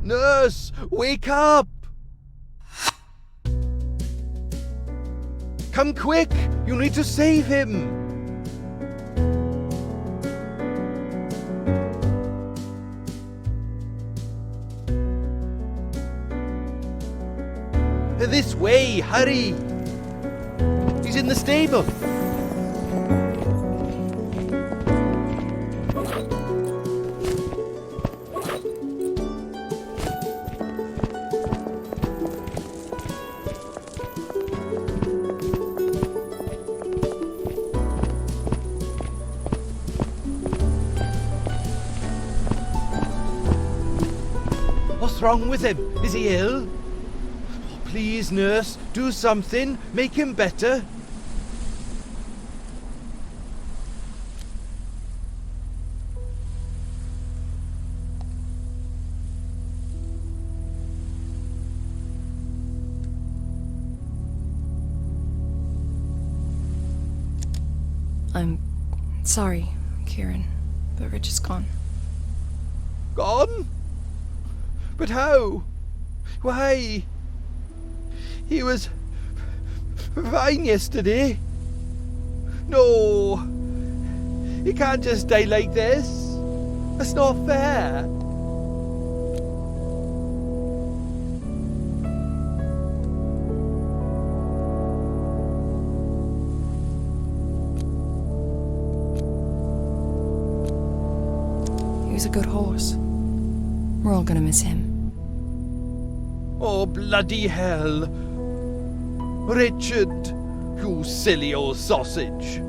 Nurse, wake up! Come quick! You need to save him! This way, hurry! He's in the stable. What's wrong with him? Is he ill? Oh, please, nurse, do something. Make him better. I'm sorry, Kieran, but Rich is gone. Gone? But how? Why? He was fine yesterday. No, he can't just die like this. That's not fair. He was a good horse. We're all gonna miss him. Oh, bloody hell. Richard, you silly old sausage.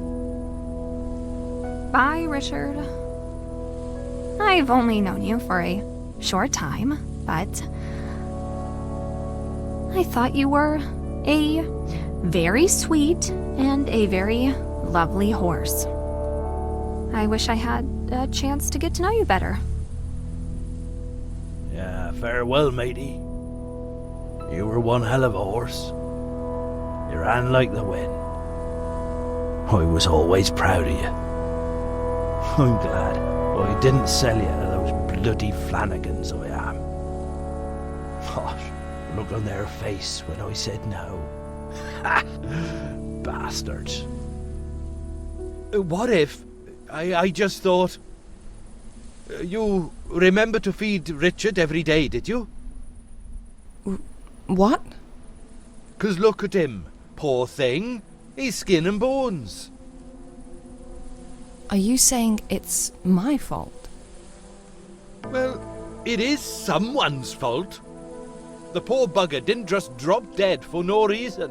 Bye, Richard. I've only known you for a short time, but I thought you were a very sweet and a very lovely horse. I wish I had a chance to get to know you better. Yeah, farewell, matey. You were one hell of a horse. You ran like the wind. I was always proud of you. I'm glad I didn't sell you to those bloody Flanagans I am. Gosh, look on their face when I said no. Bastards. What if... I just thought... You remember to feed Richard every day, did you? What? 'Cause look at him, poor thing. He's skin and bones. Are you saying it's my fault? Well, it is someone's fault. The poor bugger didn't just drop dead for no reason.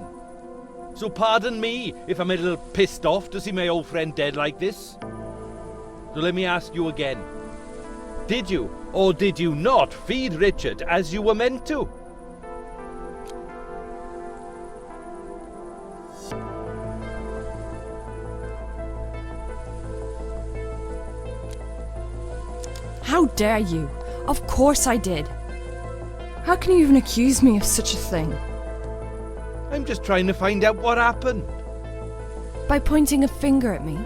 So pardon me if I'm a little pissed off to see my old friend dead like this. So let me ask you again. Did you or did you not feed Richard as you were meant to? How dare you? Of course I did. How can you even accuse me of such a thing? I'm just trying to find out what happened. By pointing a finger at me?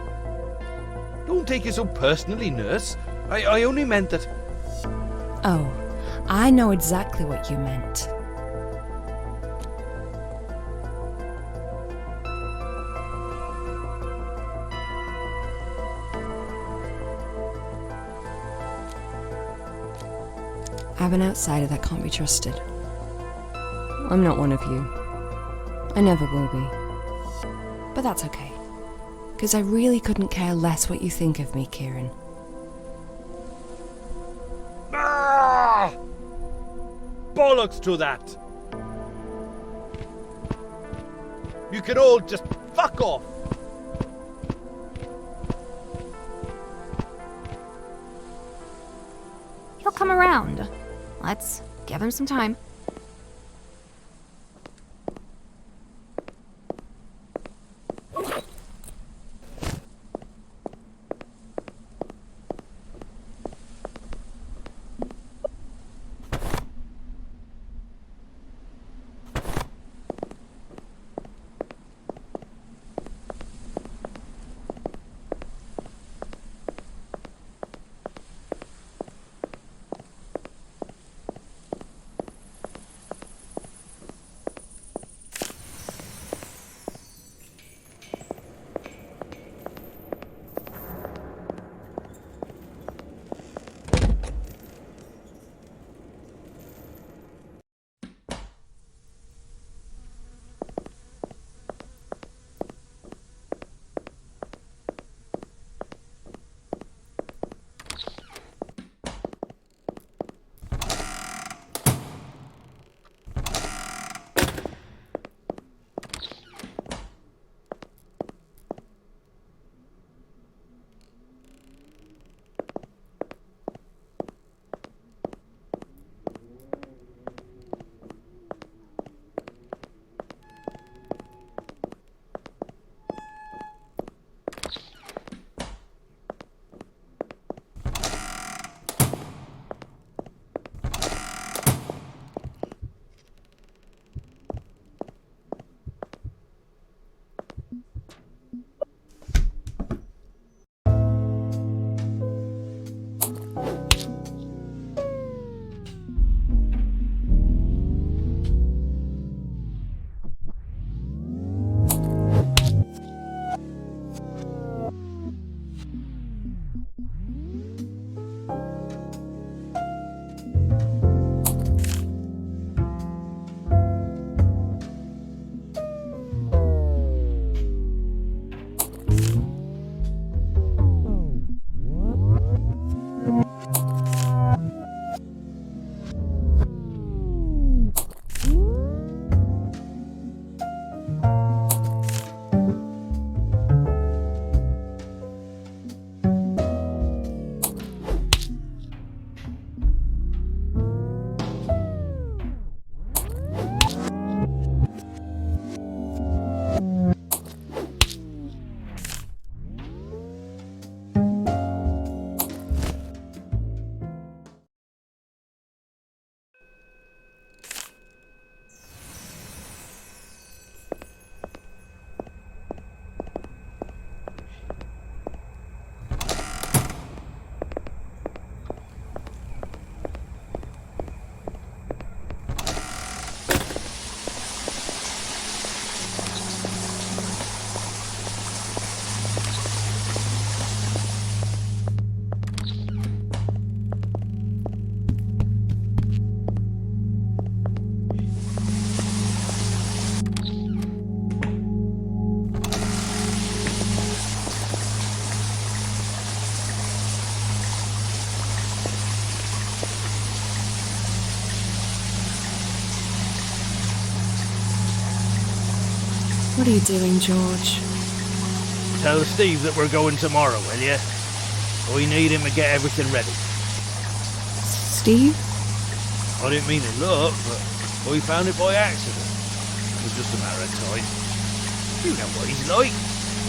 Don't take it so personally, nurse. I only meant that... Oh, I know exactly what you meant. I'm an outsider that can't be trusted. I'm not one of you. I never will be. But that's okay. Because I really couldn't care less what you think of me, Kieran. Ah! Bollocks to that! You can all just fuck off! He'll come around. Let's give him some time. What are you doing, George? Tell Steve that we're going tomorrow, will you? We need him to get everything ready. Steve? I didn't mean to look, but we found it by accident. It was just a matter of time. You know what he's like.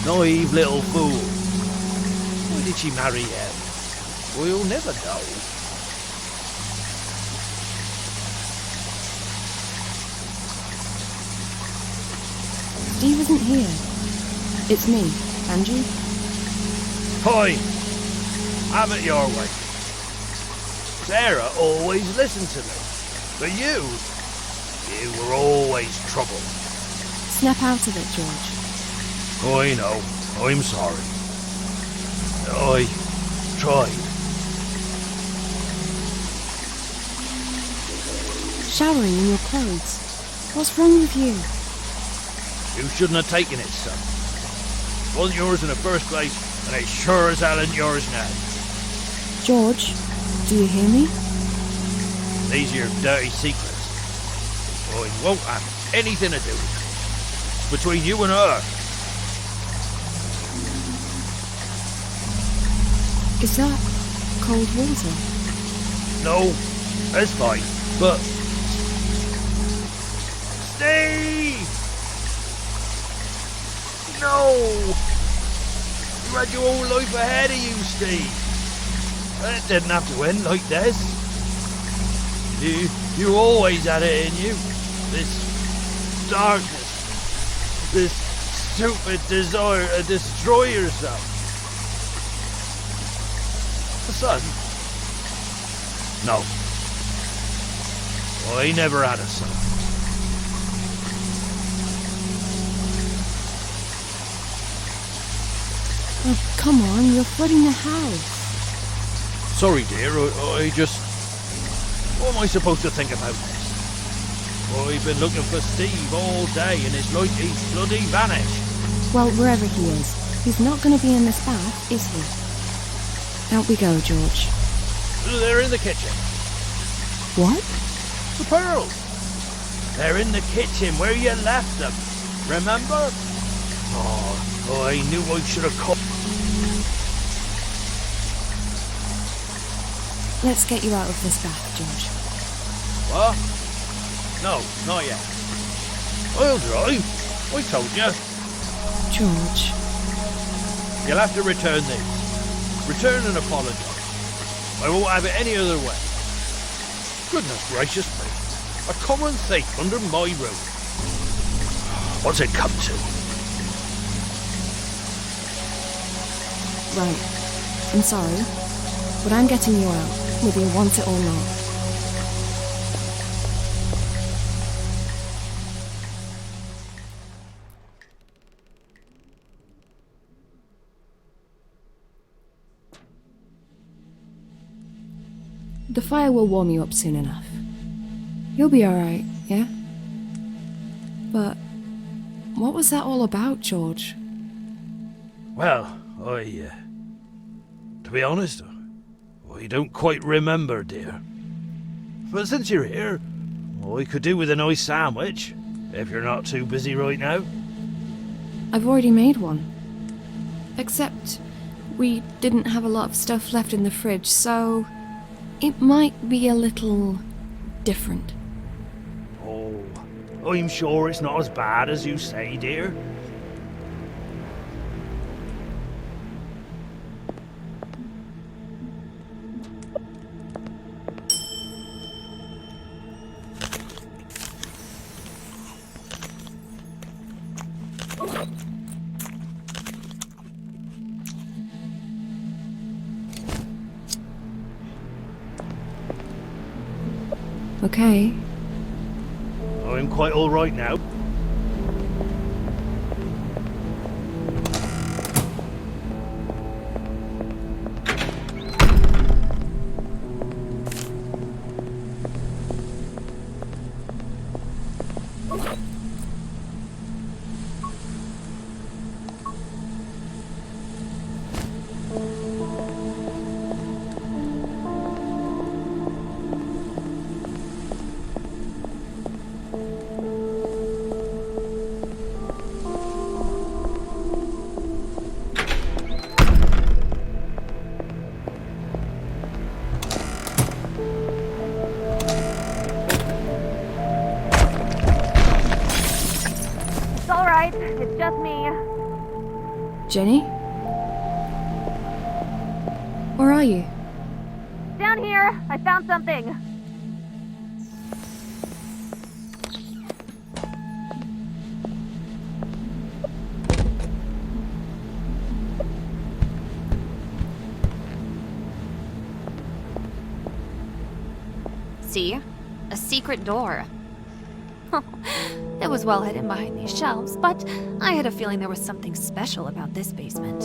Naive little fool. Why did she marry him? We'll never know. Steve isn't here. It's me, Angie. Fine. Have it your way. Sarah always listened to me. But you were always trouble. Snap out of it, George. I know. I'm sorry. I tried. Showering in your clothes. What's wrong with you? You shouldn't have taken it, son. It wasn't yours in the first place, and it sure as hell isn't yours now. George, do you hear me? These are your dirty secrets. I won't have anything to do with it. It's between you and her. Is that cold water? No, that's fine, but... Steve! No! You had your whole life ahead of you, Steve. It didn't have to end like this. You always had it in you. This darkness. This stupid desire to destroy yourself. A son? No. I never had a son. Oh, come on, you're flooding the house. Sorry, dear, I just... What am I supposed to think about this? I've been looking for Steve all day and it's like he's bloody vanished. Well, wherever he is, he's not going to be in this bath, is he? Out we go, George. They're in the kitchen. What? The pearls. They're in the kitchen where you left them. Remember? Oh, I knew I should have called. Let's get you out of this bath, George. What? No, not yet. I'll drive. I told you. George. You'll have to return these. Return and apologise. I won't have it any other way. Goodness gracious me. A common thief under my roof. What's it come to? Right. I'm sorry, but I'm getting you out, whether you want it or not. The fire will warm you up soon enough. You'll be alright, yeah? But what was that all about, George? Well, to be honest, I don't quite remember, dear. But since you're here, I could do with a nice sandwich, if you're not too busy right now. I've already made one. Except we didn't have a lot of stuff left in the fridge, so it might be a little different. Oh, I'm sure it's not as bad as you say, dear. Okay. I'm quite all right now. right, it's just me. Jenny? Where are you? Down here, I found something. See? A secret door. It was well hidden behind these shelves, but I had a feeling there was something special about this basement.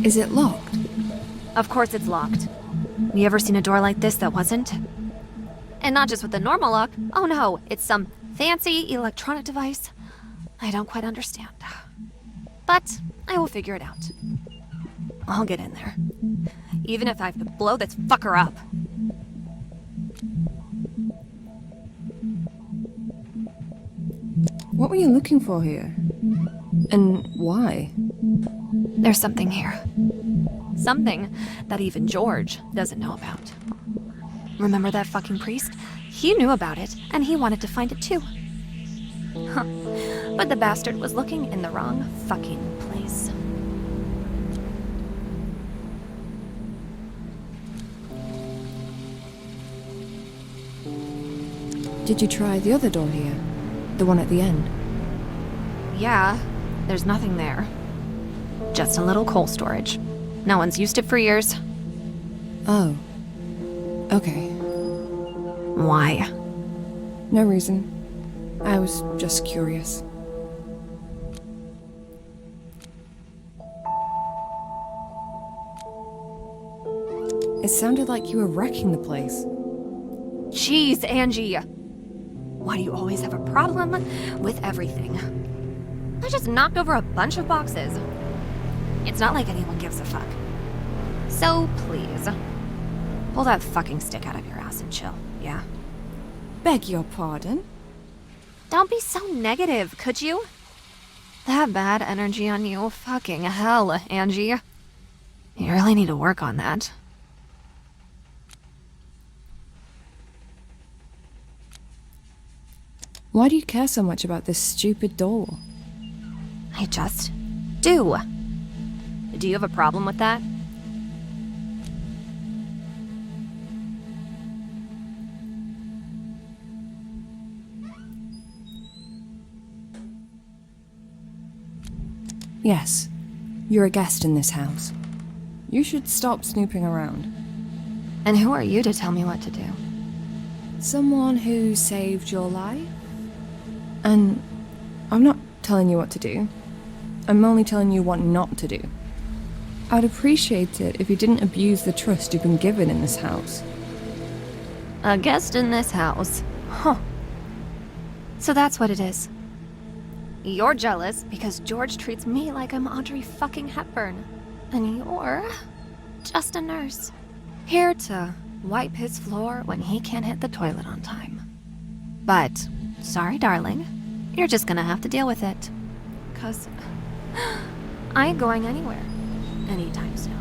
Is it locked? Of course it's locked. You ever seen a door like this that wasn't? And not just with a normal lock. Oh no, it's some fancy electronic device I don't quite understand. But I will figure it out. I'll get in there. Even if I have to blow this fucker up. What were you looking for here? And why? There's something here. Something that even George doesn't know about. Remember that fucking priest? He knew about it, and he wanted to find it too. Huh. But the bastard was looking in the wrong fucking place. Did you try the other door here? The one at the end? Yeah, there's nothing there. Just a little coal storage. No one's used it for years. Oh. Okay. Why? No reason. I was just curious. It sounded like you were wrecking the place. Jeez, Angie. Why do you always have a problem with everything? I just knocked over a bunch of boxes. It's not like anyone gives a fuck. So please, pull that fucking stick out of your ass and chill, yeah? Beg your pardon? Don't be so negative, could you? That bad energy on you, fucking hell, Angie. You really need to work on that. Why do you care so much about this stupid door? I just do. Do you have a problem with that? Yes. You're a guest in this house. You should stop snooping around. And who are you to tell me what to do? Someone who saved your life? And I'm not telling you what to do. I'm only telling you what not to do. I'd appreciate it if you didn't abuse the trust you've been given in this house. A guest in this house? Huh. So that's what it is. You're jealous because George treats me like I'm Audrey fucking Hepburn. And you're just a nurse. Here to wipe his floor when he can't hit the toilet on time. But, sorry darling, you're just gonna have to deal with it. 'Cause I ain't going anywhere anytime soon.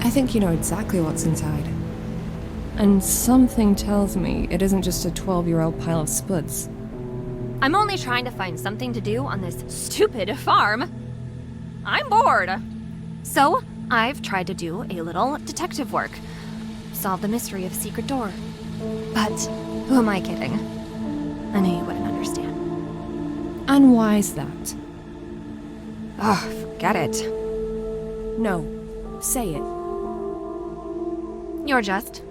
I think you know exactly what's inside. And something tells me it isn't just a 12-year-old pile of spuds. I'm only trying to find something to do on this stupid farm. I'm bored. So, I've tried to do a little detective work. Solve the mystery of a secret door. But, who am I kidding? I knew you wouldn't understand. And why is that? Oh, forget it. No. Say it. You're just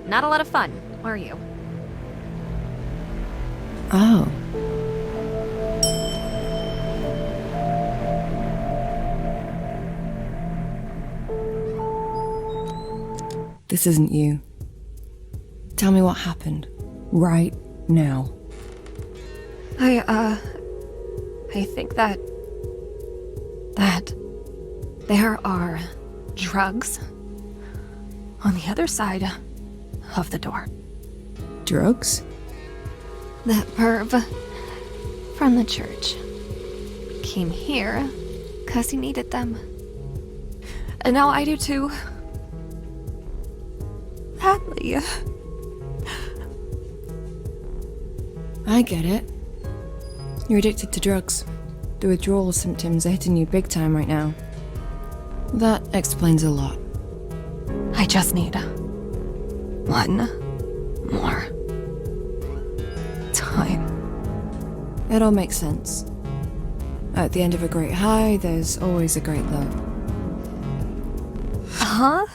not a lot of fun, are you? Oh. This isn't you. Tell me what happened. Right now. I think that there are drugs on the other side of the door. Drugs? That perv from the church came here 'cause he needed them. And now I do too. Badly. I get it. You're addicted to drugs. The withdrawal symptoms are hitting you big time right now. That explains a lot. I just need one more time. It all makes sense. At the end of a great high, there's always a great low. Huh?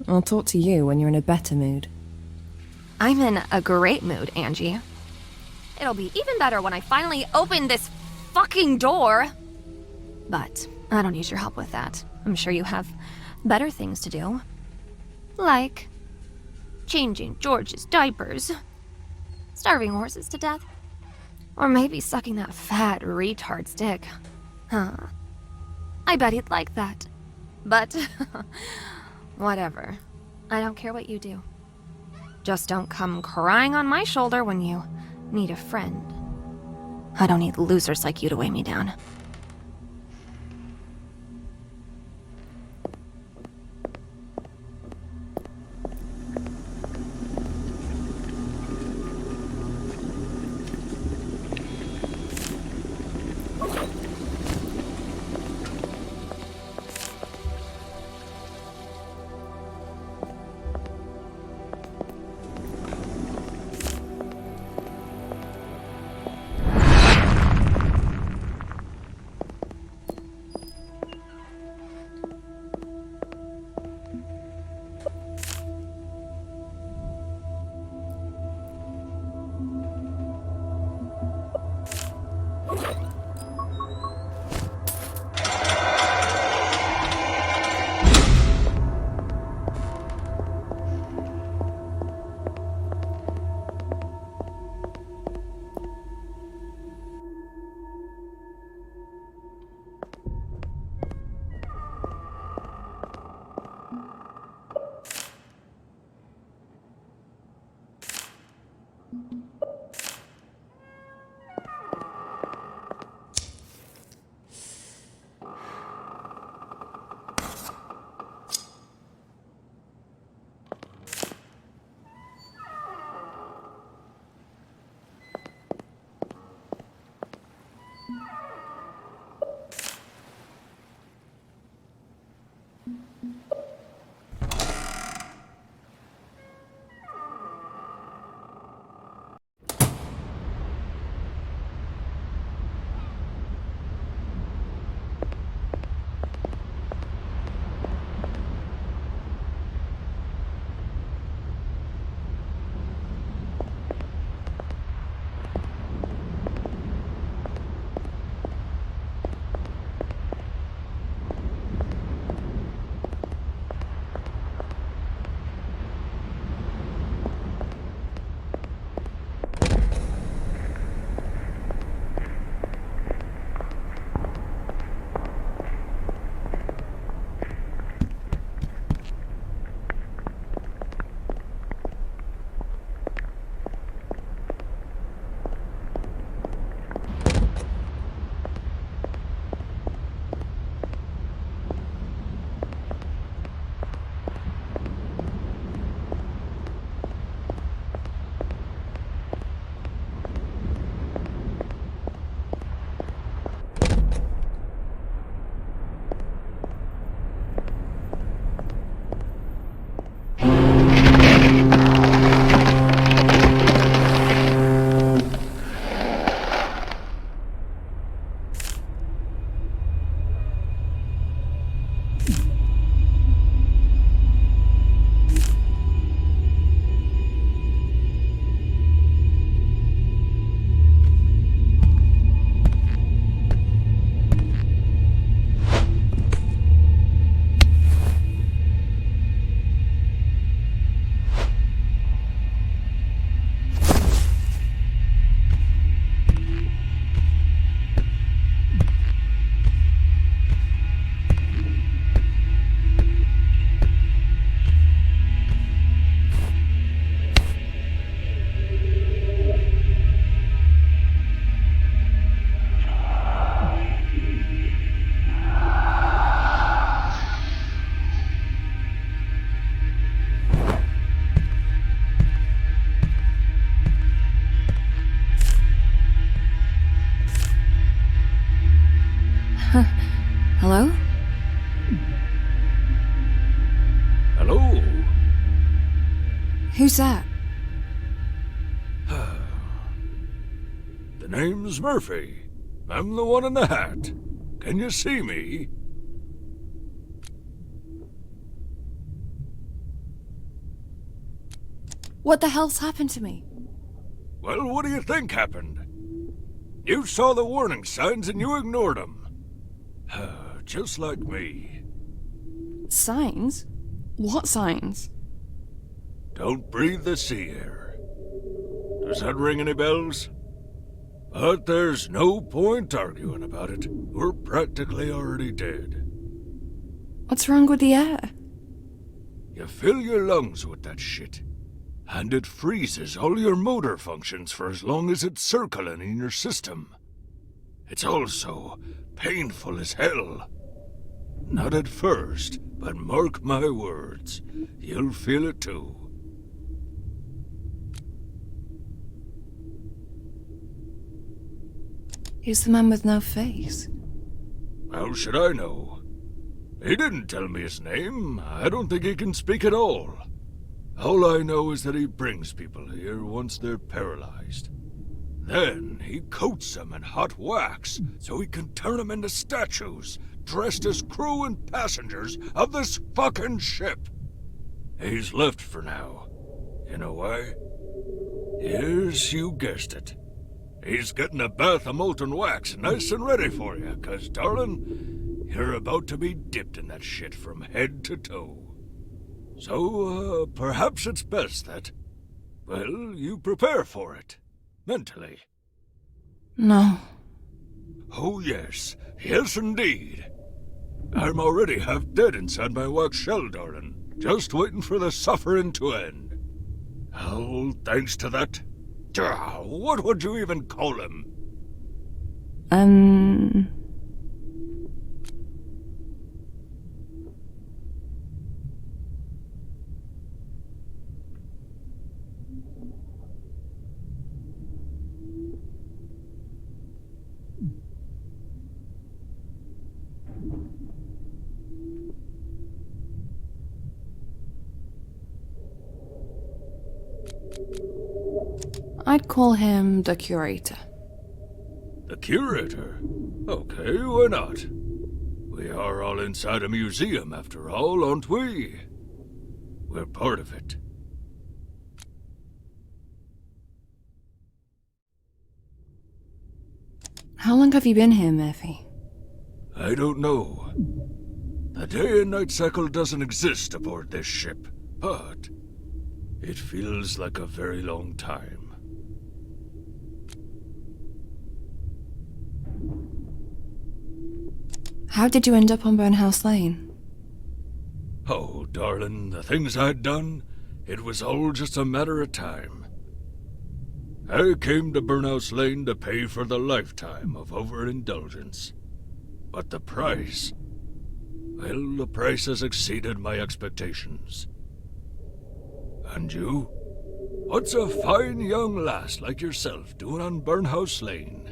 I'll talk to you when you're in a better mood. I'm in a great mood, Angie. It'll be even better when I finally open this fucking door. But I don't need your help with that. I'm sure you have better things to do. Like changing George's diapers, starving horses to death, or maybe sucking that fat retard's dick. Huh. I bet he'd like that. But whatever. I don't care what you do. Just don't come crying on my shoulder when you need a friend. I don't need losers like you to weigh me down. Who's that? The name's Murphy. I'm the one in the hat. Can you see me? What the hell's happened to me? Well, what do you think happened? You saw the warning signs and you ignored them. Just like me. Signs? What signs? Don't breathe the sea air. Does that ring any bells? But there's no point arguing about it. We're practically already dead. What's wrong with the air? You fill your lungs with that shit, and it freezes all your motor functions for as long as it's circling in your system. It's also painful as hell. Not at first, but mark my words, you'll feel it too. He's the man with no face. How should I know? He didn't tell me his name. I don't think he can speak at all. All I know is that he brings people here once they're paralyzed. Then he coats them in hot wax so he can turn them into statues, dressed as crew and passengers of this fucking ship. He's left for now. You know why? Yes, you guessed it. He's getting a bath of molten wax nice and ready for you, 'cause, darling, you're about to be dipped in that shit from head to toe. So, perhaps it's best that, well, you prepare for it. Mentally. No. Oh, yes. Yes, indeed. I'm already half dead inside my wax shell, darling. Just waiting for the suffering to end. Oh, thanks to that. What would you even call him? I'd call him the curator. The curator? Okay, why not? We are all inside a museum, after all, aren't we? We're part of it. How long have you been here, Murphy? I don't know. The day and night cycle doesn't exist aboard this ship, but it feels like a very long time. How did you end up on Burnhouse Lane? Oh, darling, the things I'd done, it was all just a matter of time. I came to Burnhouse Lane to pay for the lifetime of overindulgence. But the price... well, the price has exceeded my expectations. And you? What's a fine young lass like yourself doing on Burnhouse Lane?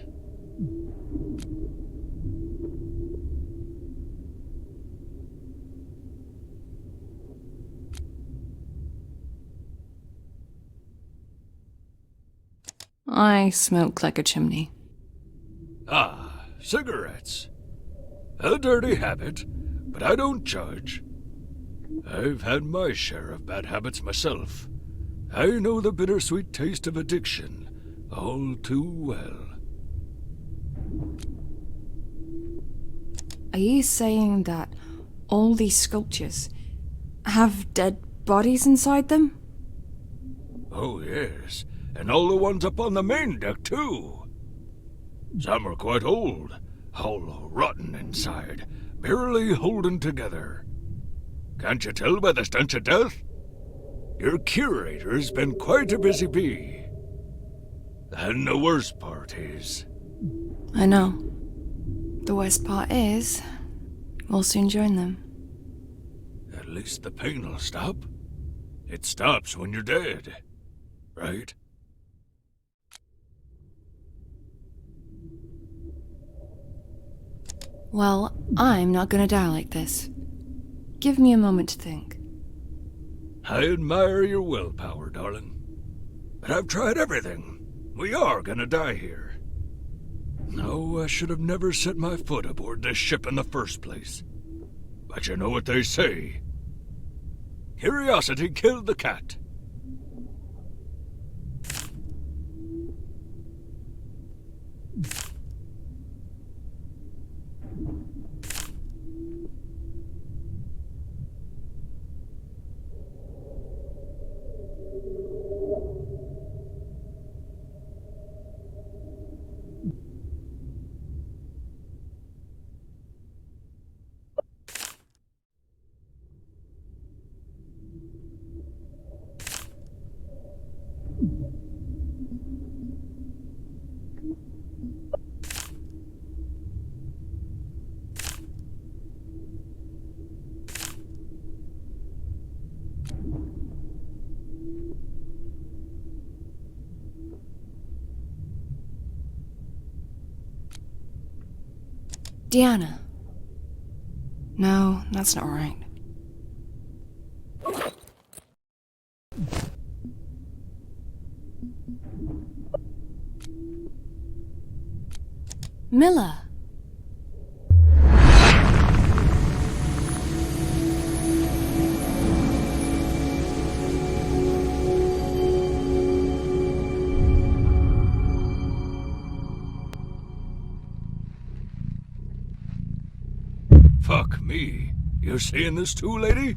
I smoke like a chimney. Ah, cigarettes. A dirty habit, but I don't judge. I've had my share of bad habits myself. I know the bittersweet taste of addiction all too well. Are you saying that all these sculptures have dead bodies inside them? Oh, yes, and all the ones up on the main deck, too. Some are quite old, all rotten inside, barely holding together. Can't you tell by the stench of death? Your curator's been quite a busy bee. And the worst part is... I know. The worst part is, we'll soon join them. at least the pain will stop. It stops when you're dead, right? Well, I'm not gonna die like this. Give me a moment to think. I admire your willpower, darling. But I've tried everything. We are gonna die here. No, I should have never set my foot aboard this ship in the first place. But you know what they say. Curiosity killed the cat. Deanna. No, that's not right. Miller. Fuck me. You seeing this too, lady?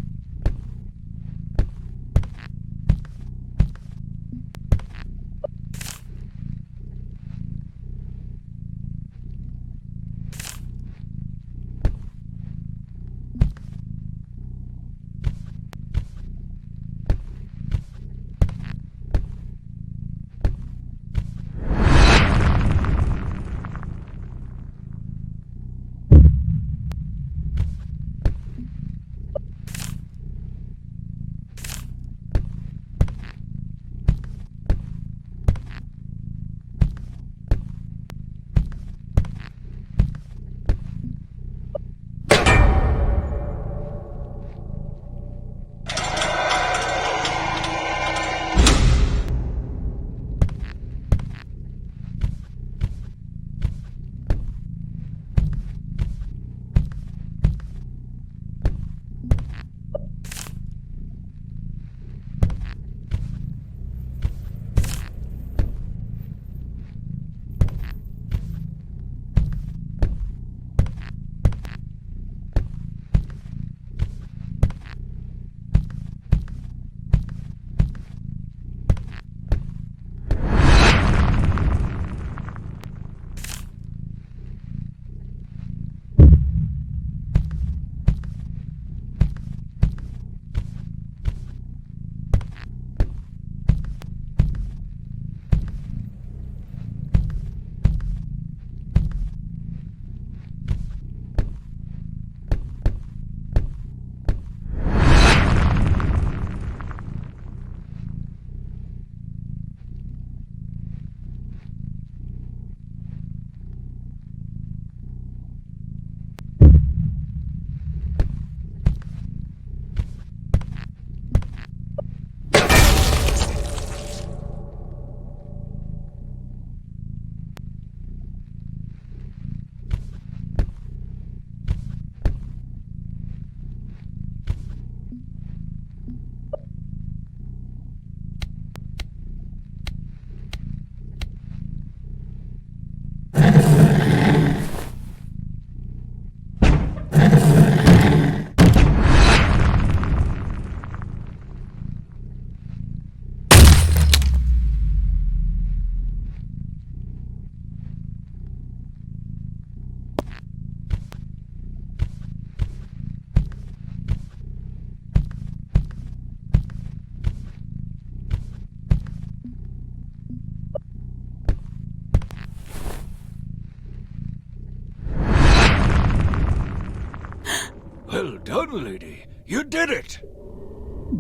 Well done, lady. You did it!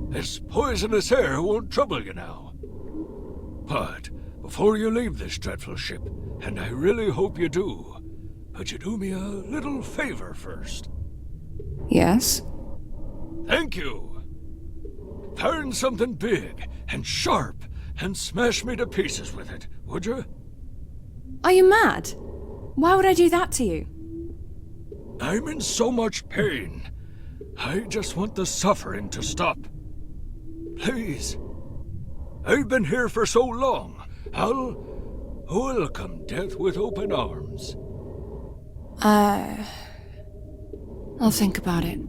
This poisonous air won't trouble you now. But before you leave this dreadful ship, and I really hope you do, could you do me a little favor first? Yes? Thank you. Find something big and sharp and smash me to pieces with it, would you? Are you mad? Why would I do that to you? I'm in so much pain. I just want the suffering to stop. Please. I've been here for so long. I'll welcome death with open arms. I'll think about it.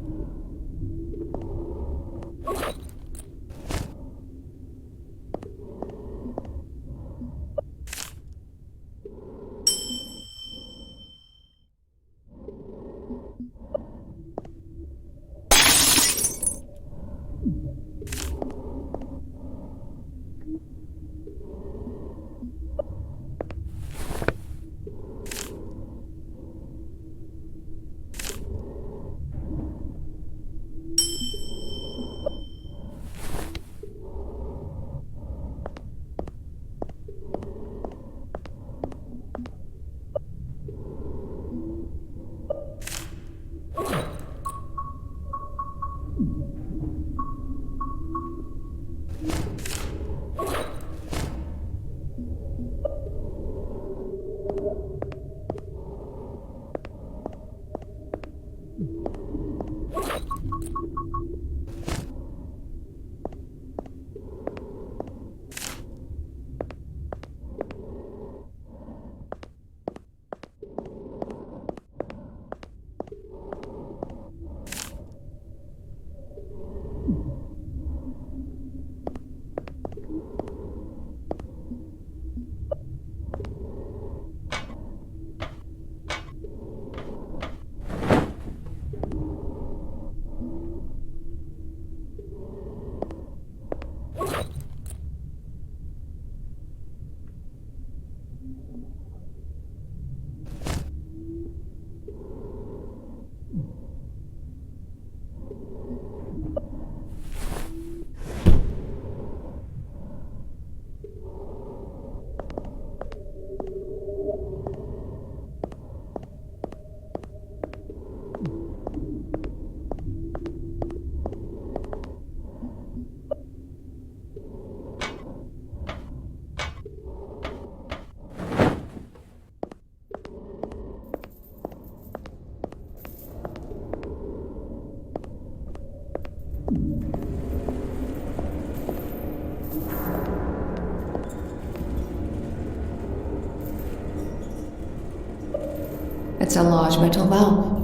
It's a large metal valve.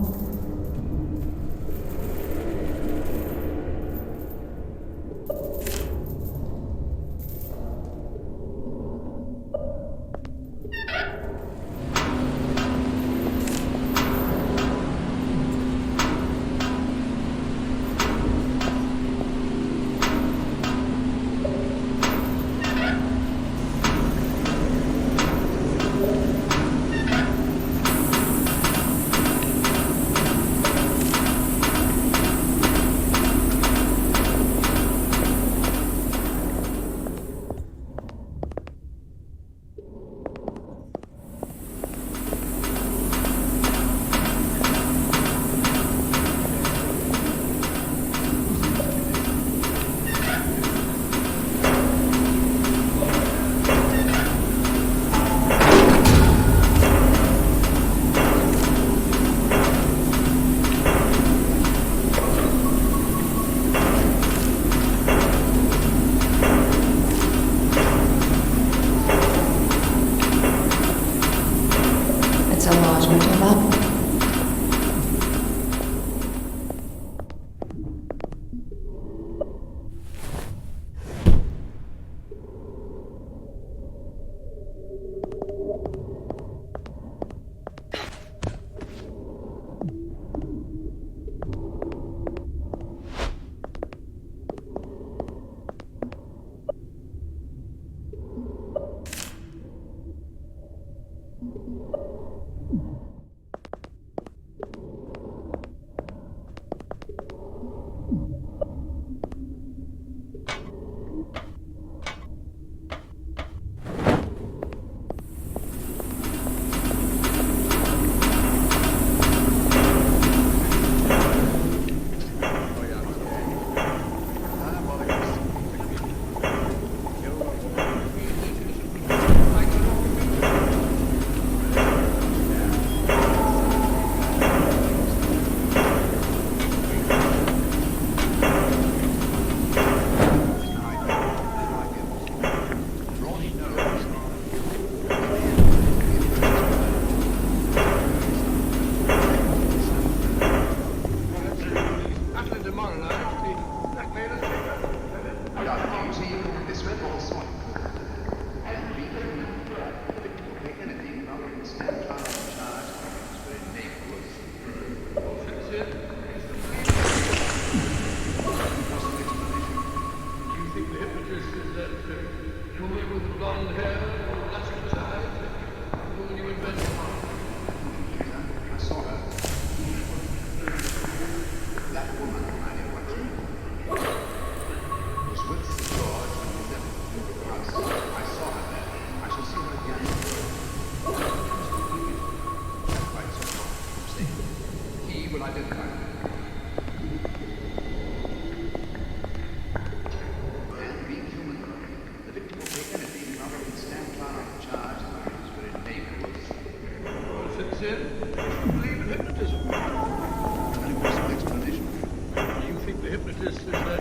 Is that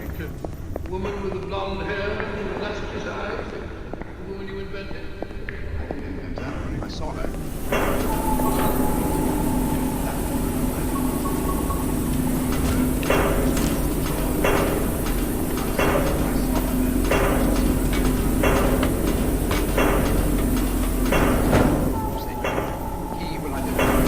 woman with the blonde hair and the lustrous eyes? The woman you invented? I didn't invent her. I saw her. He will identify.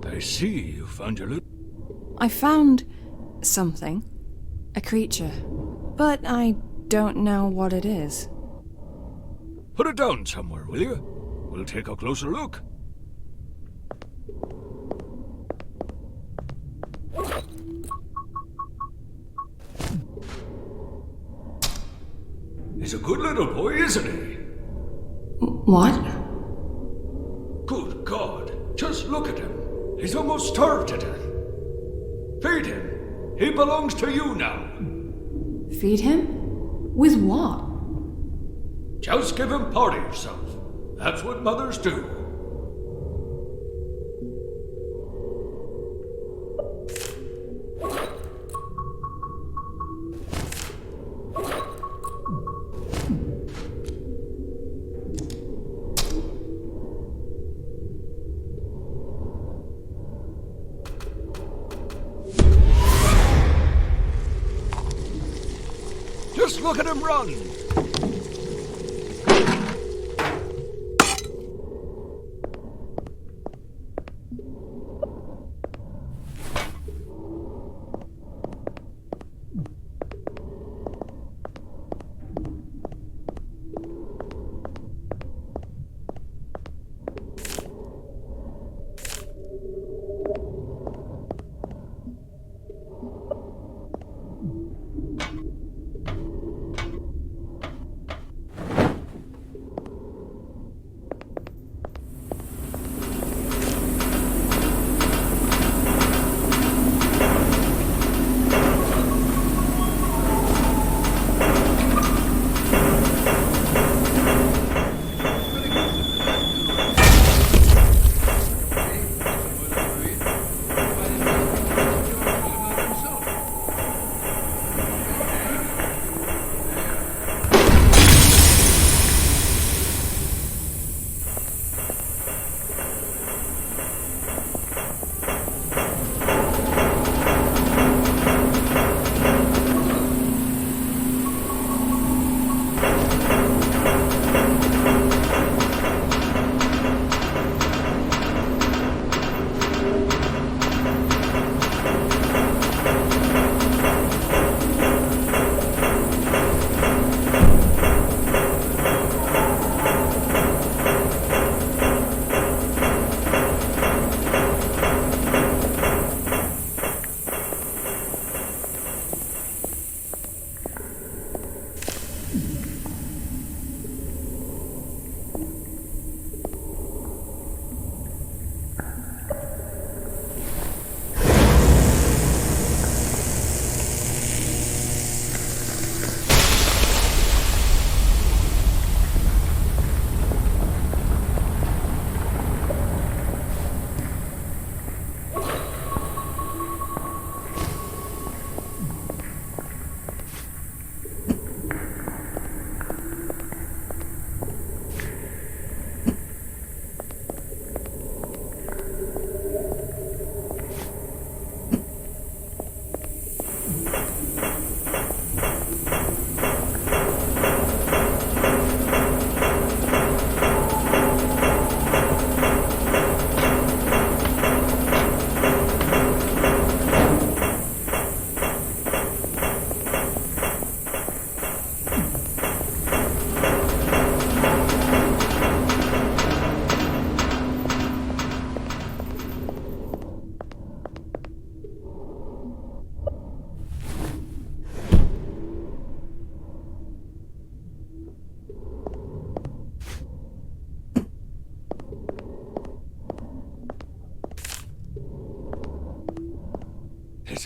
I see you found your little... I found something. A creature. But I don't know what it is. Put it down somewhere, will you? We'll take a closer look. He's a good little boy, isn't he? What? Good God. Just look at him. He's almost starved to death. Feed him. He belongs to you now. Feed him? With what? Just give him part of yourself. That's what mothers do. Just look at him run!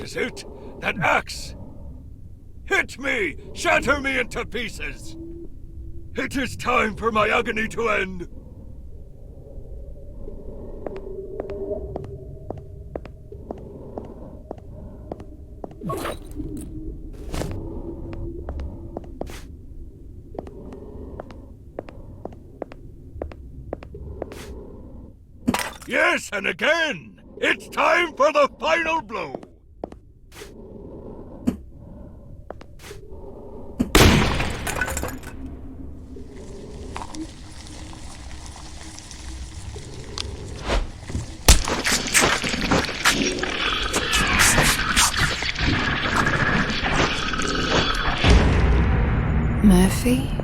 is it? That axe! Hit me! Shatter me into pieces! It is time for my agony to end! Yes, and again! It's time for the final blow! Murphy?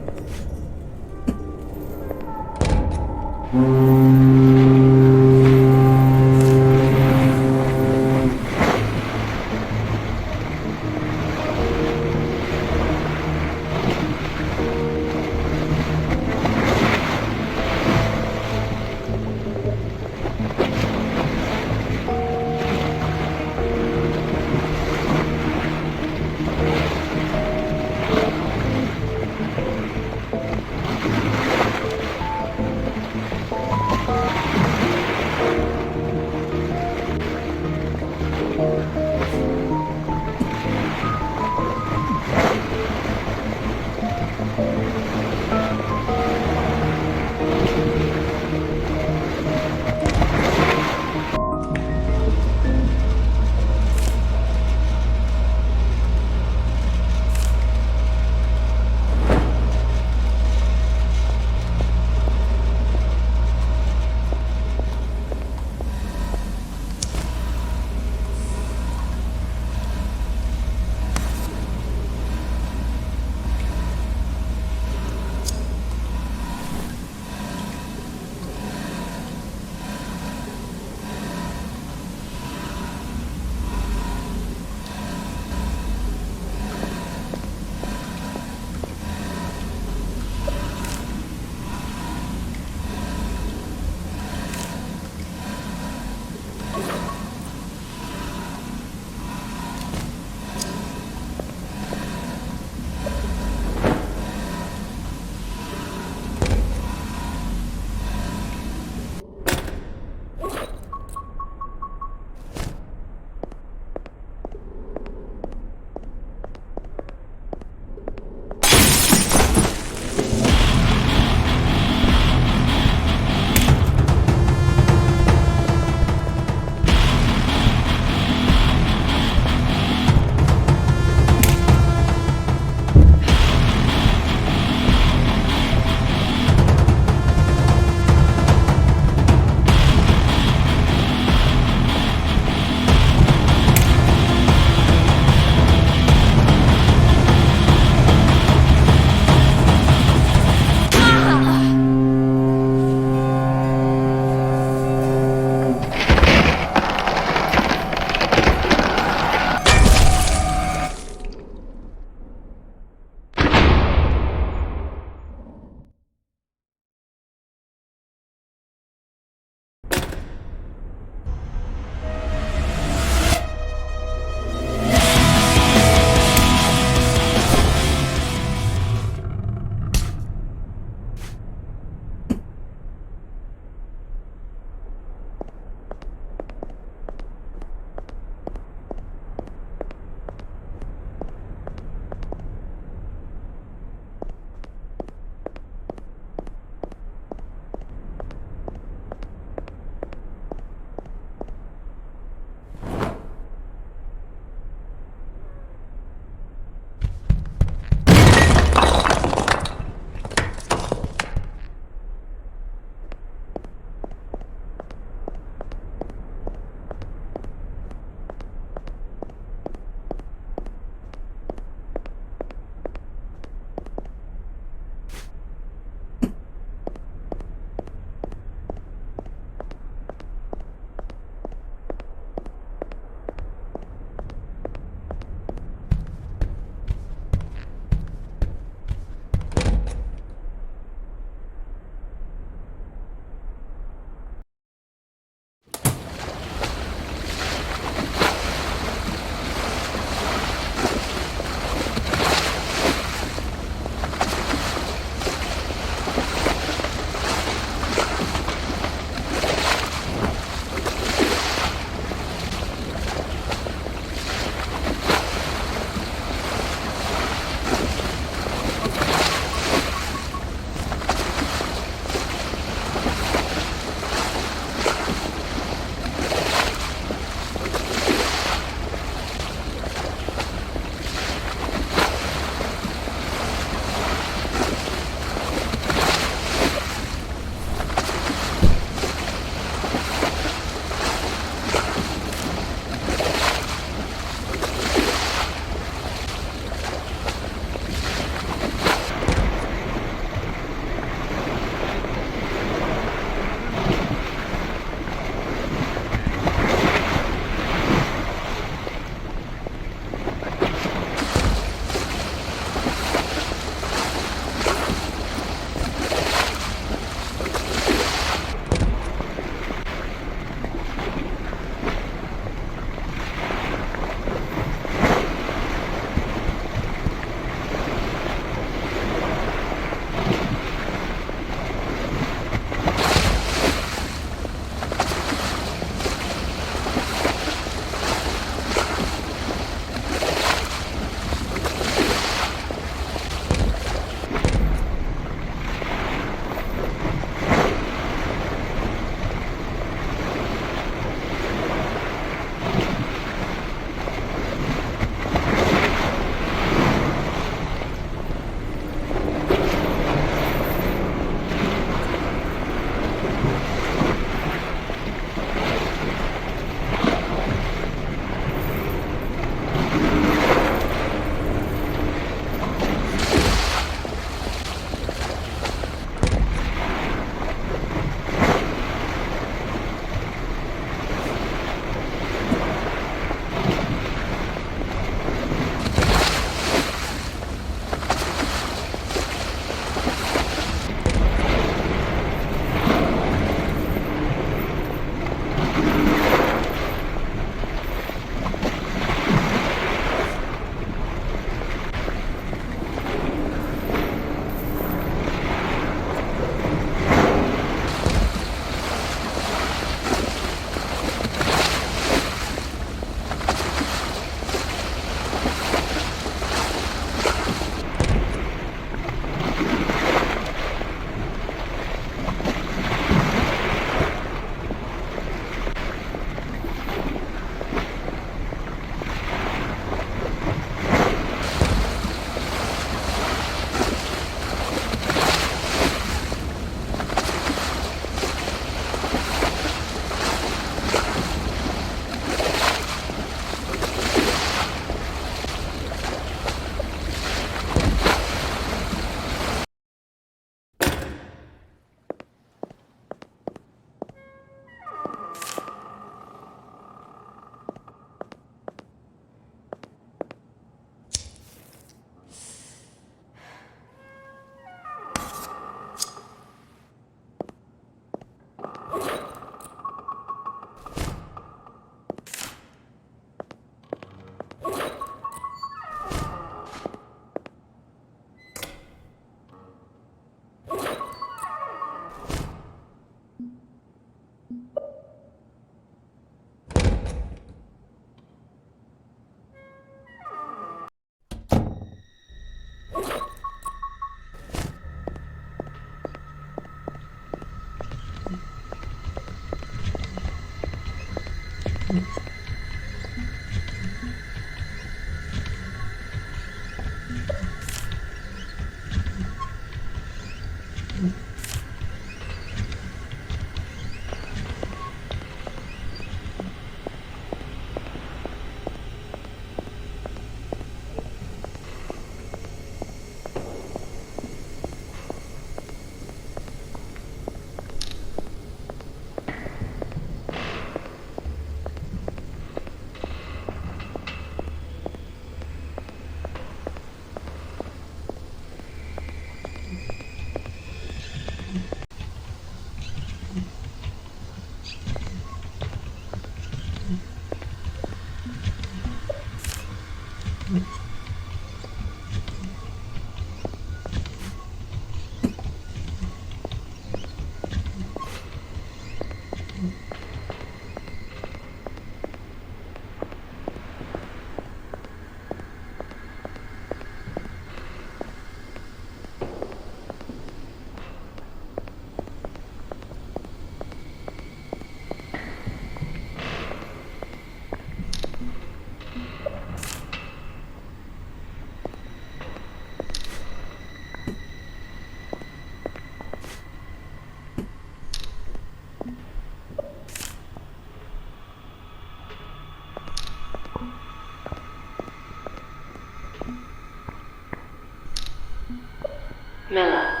Miller.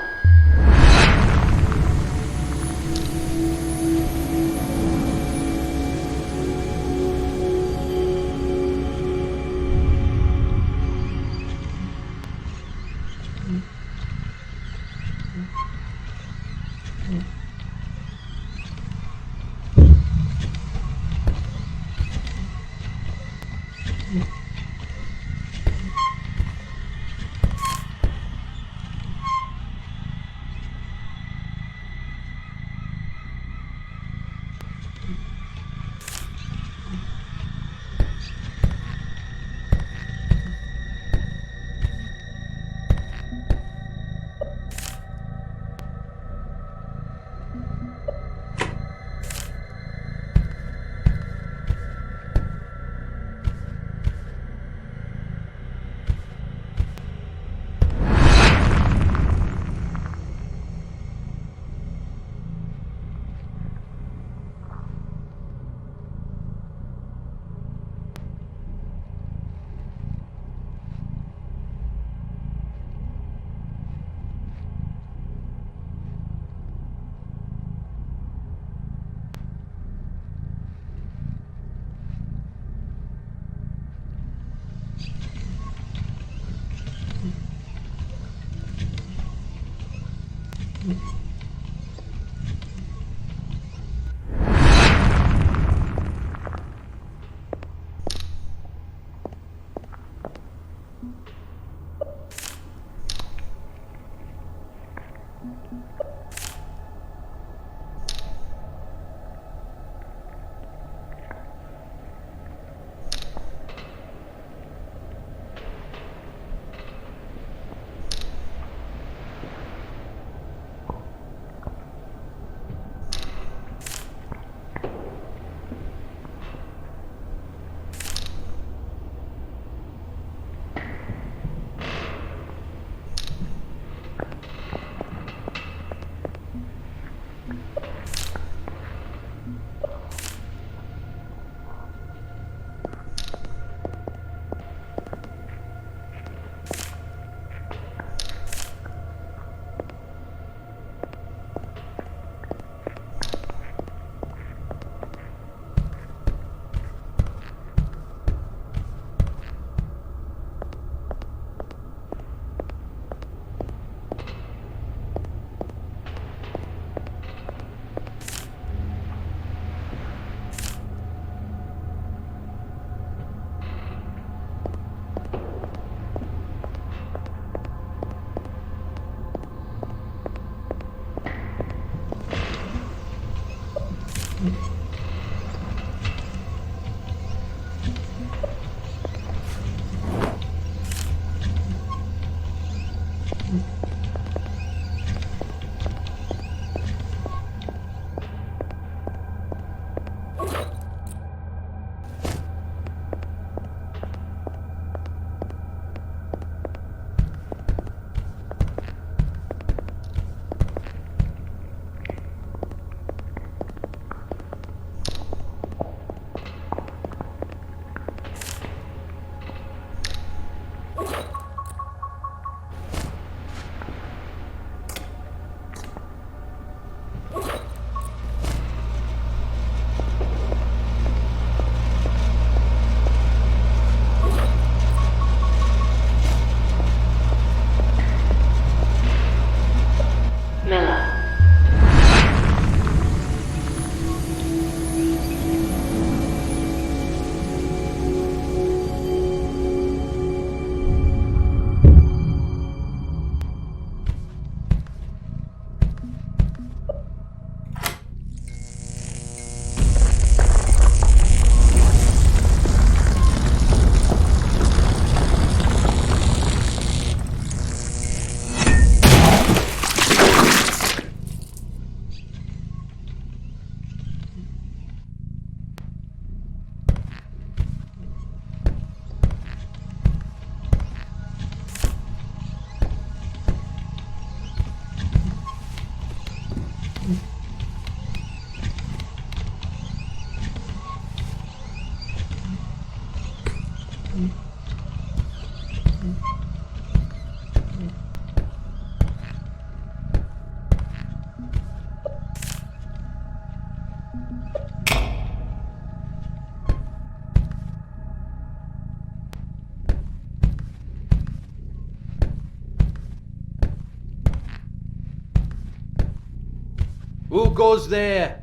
Who goes there?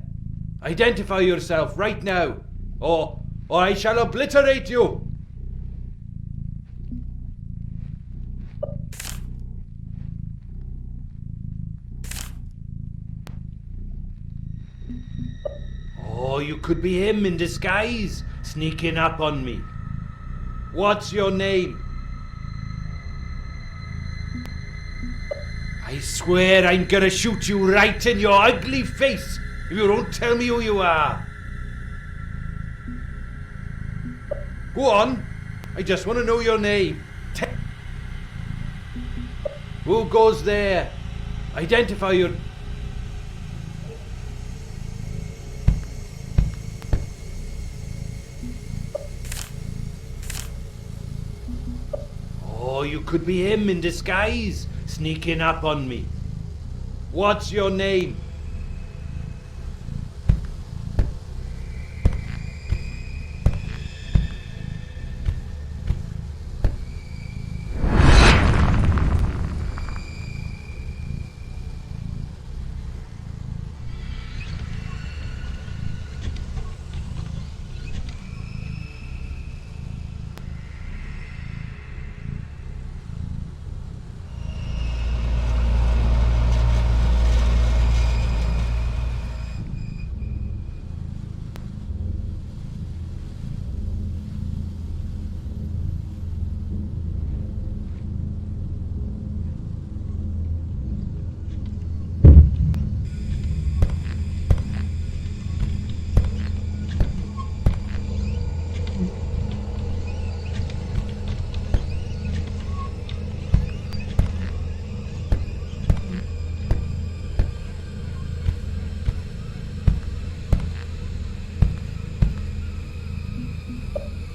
Identify yourself right now, or I shall obliterate you! Oh, you could be him in disguise, sneaking up on me. What's your name? I swear I'm gonna shoot you right in your ugly face if you don't tell me who you are. Go on, I just want to know your name. Who goes there? Identify your... Oh, you could be him in disguise, sneaking up on me. What's your name?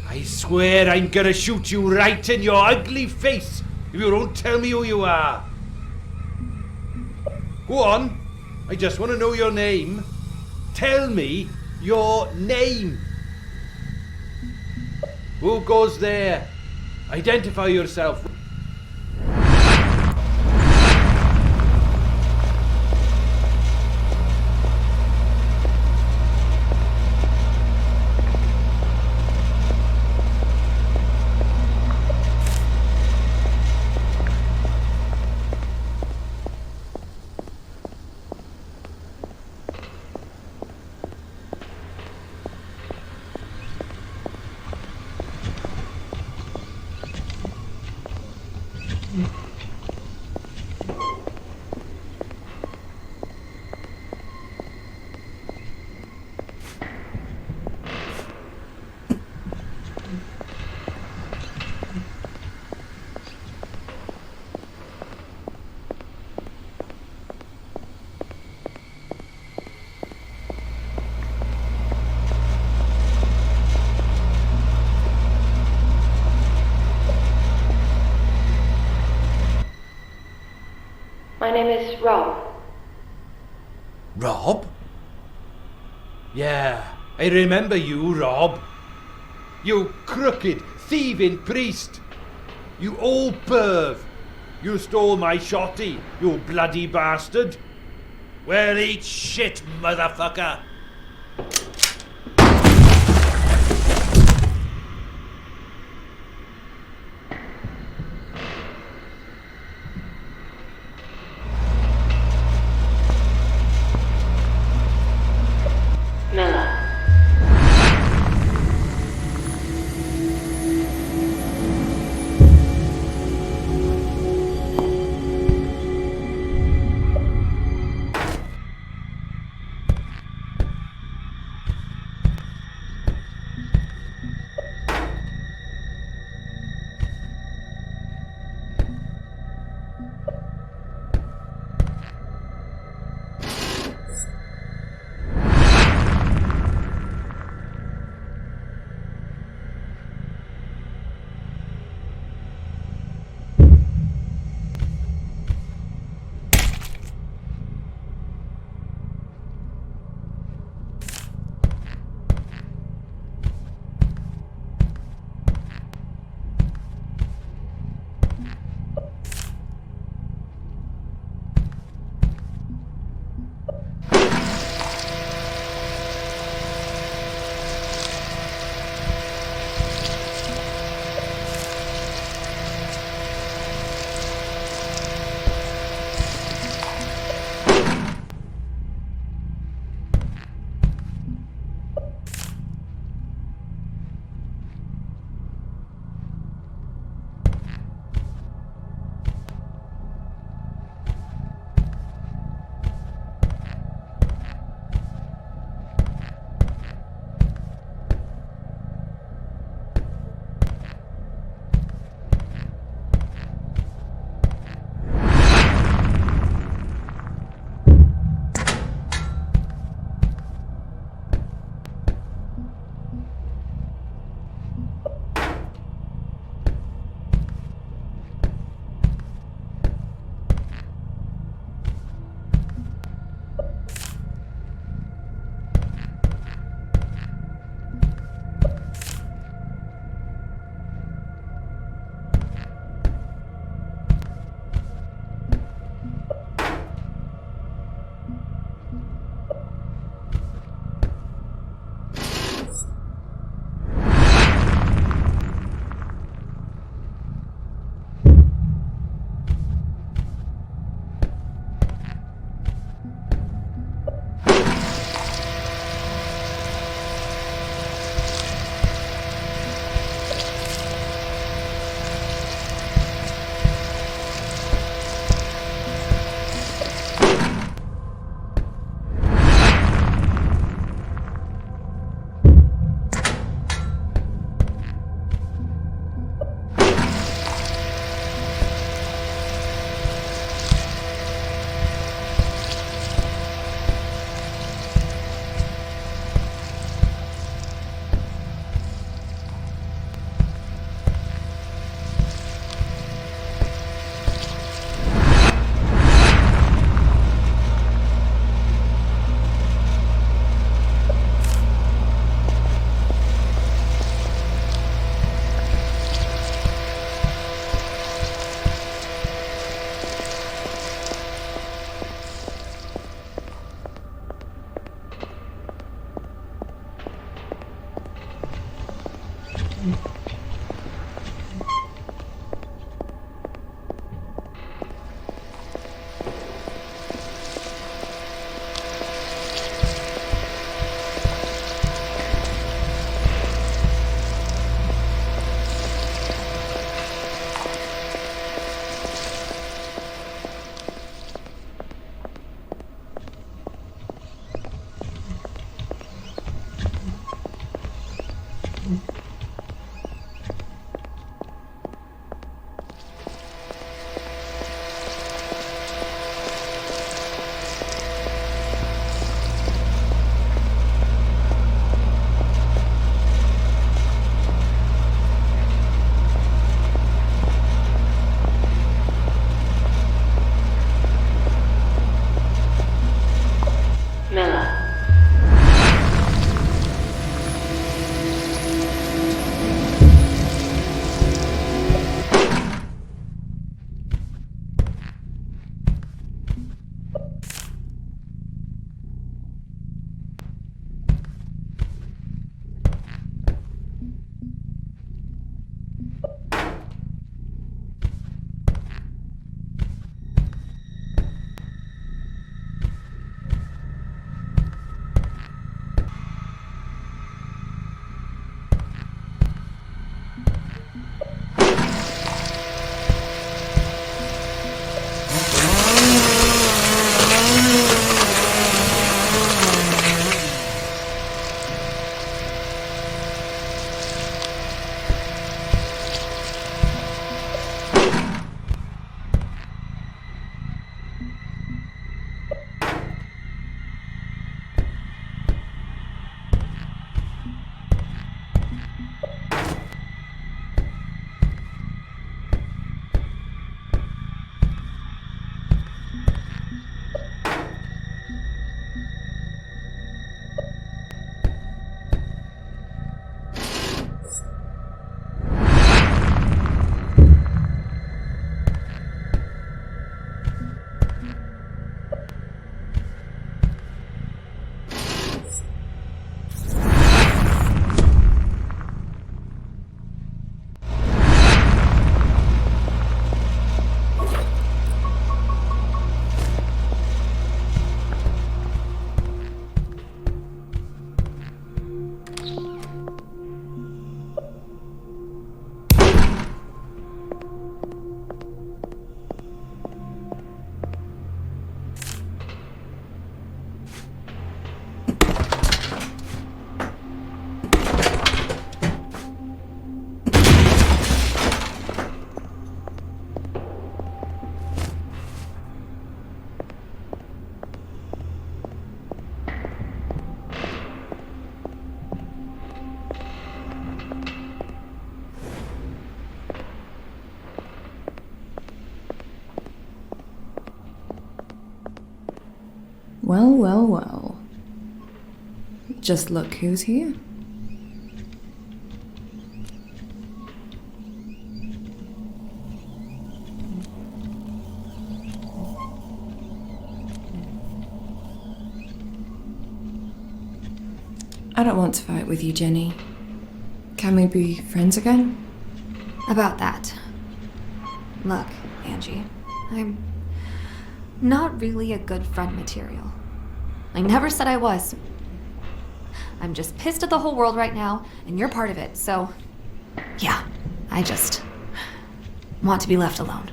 I swear I'm gonna shoot you right in your ugly face if you don't tell me who you are. Go on, I just want to know your name. Tell me your name. Who goes there? Identify yourself. My name is Rob. Rob? Yeah, I remember you, Rob. You crooked, thieving priest. You old perv. You stole my shotty, you bloody bastard. Well, eat shit, motherfucker. Miller. Well, well, well. Just look who's here. I don't want to fight with you, Jenny. Can we be friends again? About that. Look, Angie, I'm not really a good friend material. I never said I was. I'm just pissed at the whole world right now, and you're part of it, so yeah, I just want to be left alone.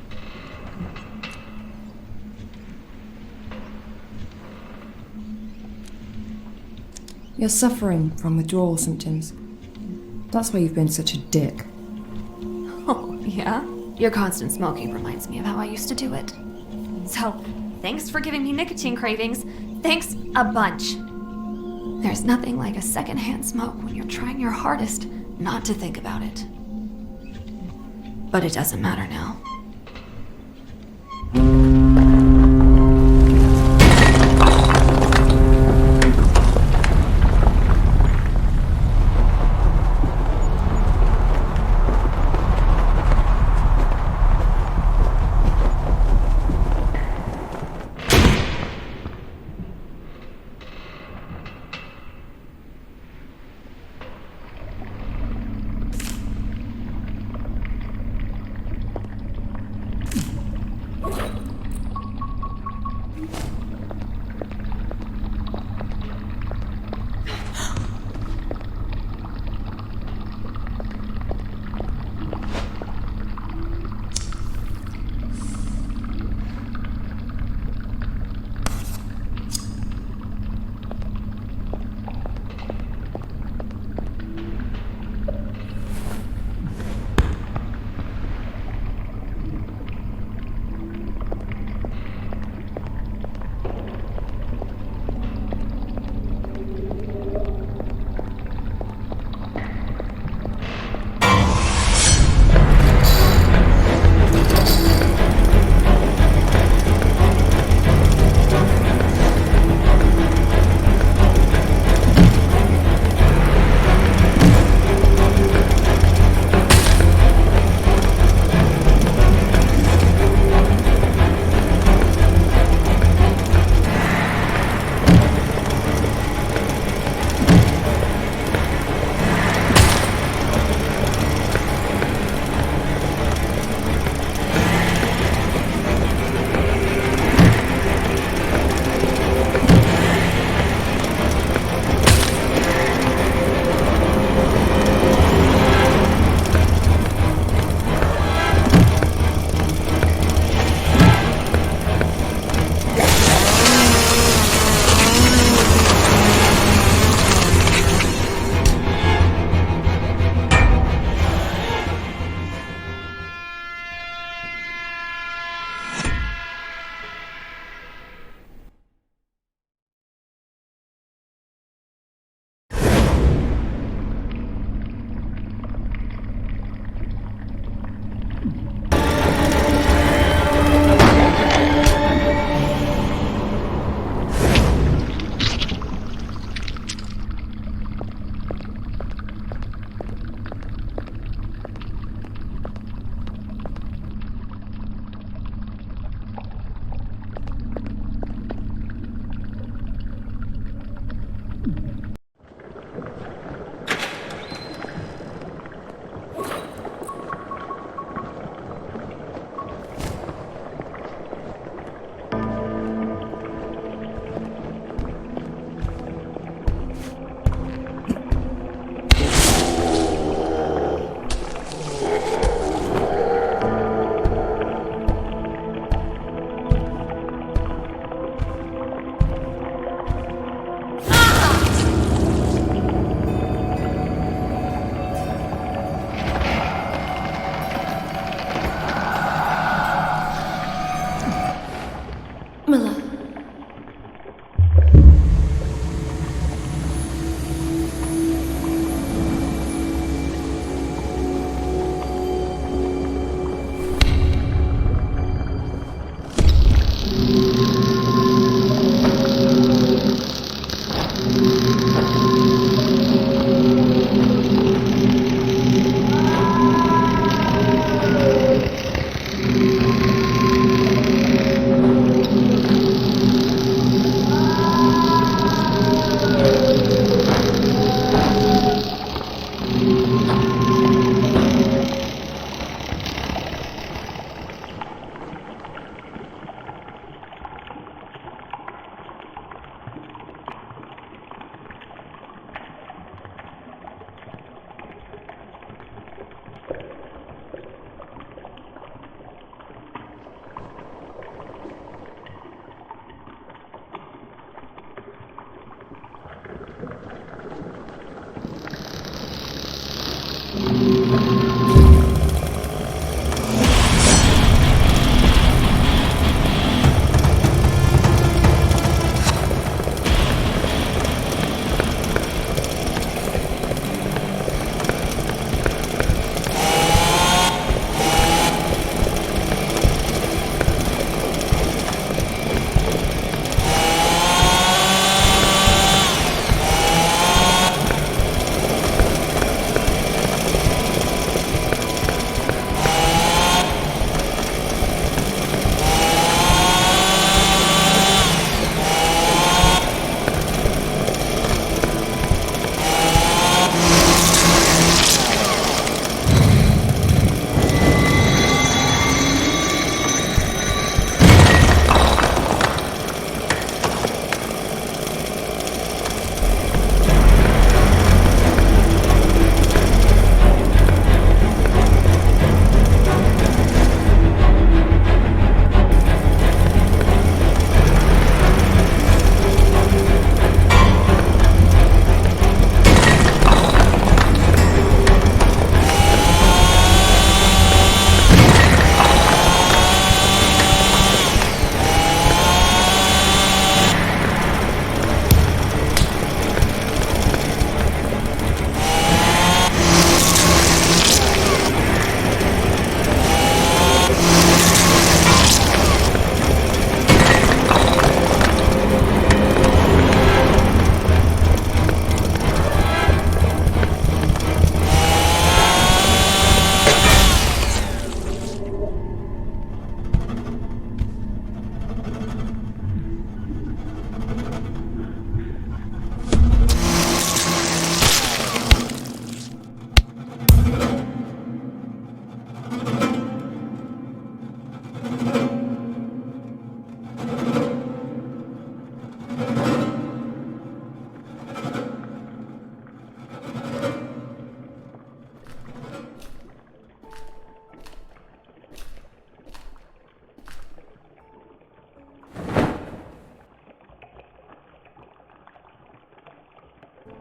You're suffering from withdrawal symptoms. That's why you've been such a dick. Oh, yeah? Your constant smoking reminds me of how I used to do it. So, thanks for giving me nicotine cravings. Thanks a bunch. There's nothing like a secondhand smoke when you're trying your hardest not to think about it. But it doesn't matter now.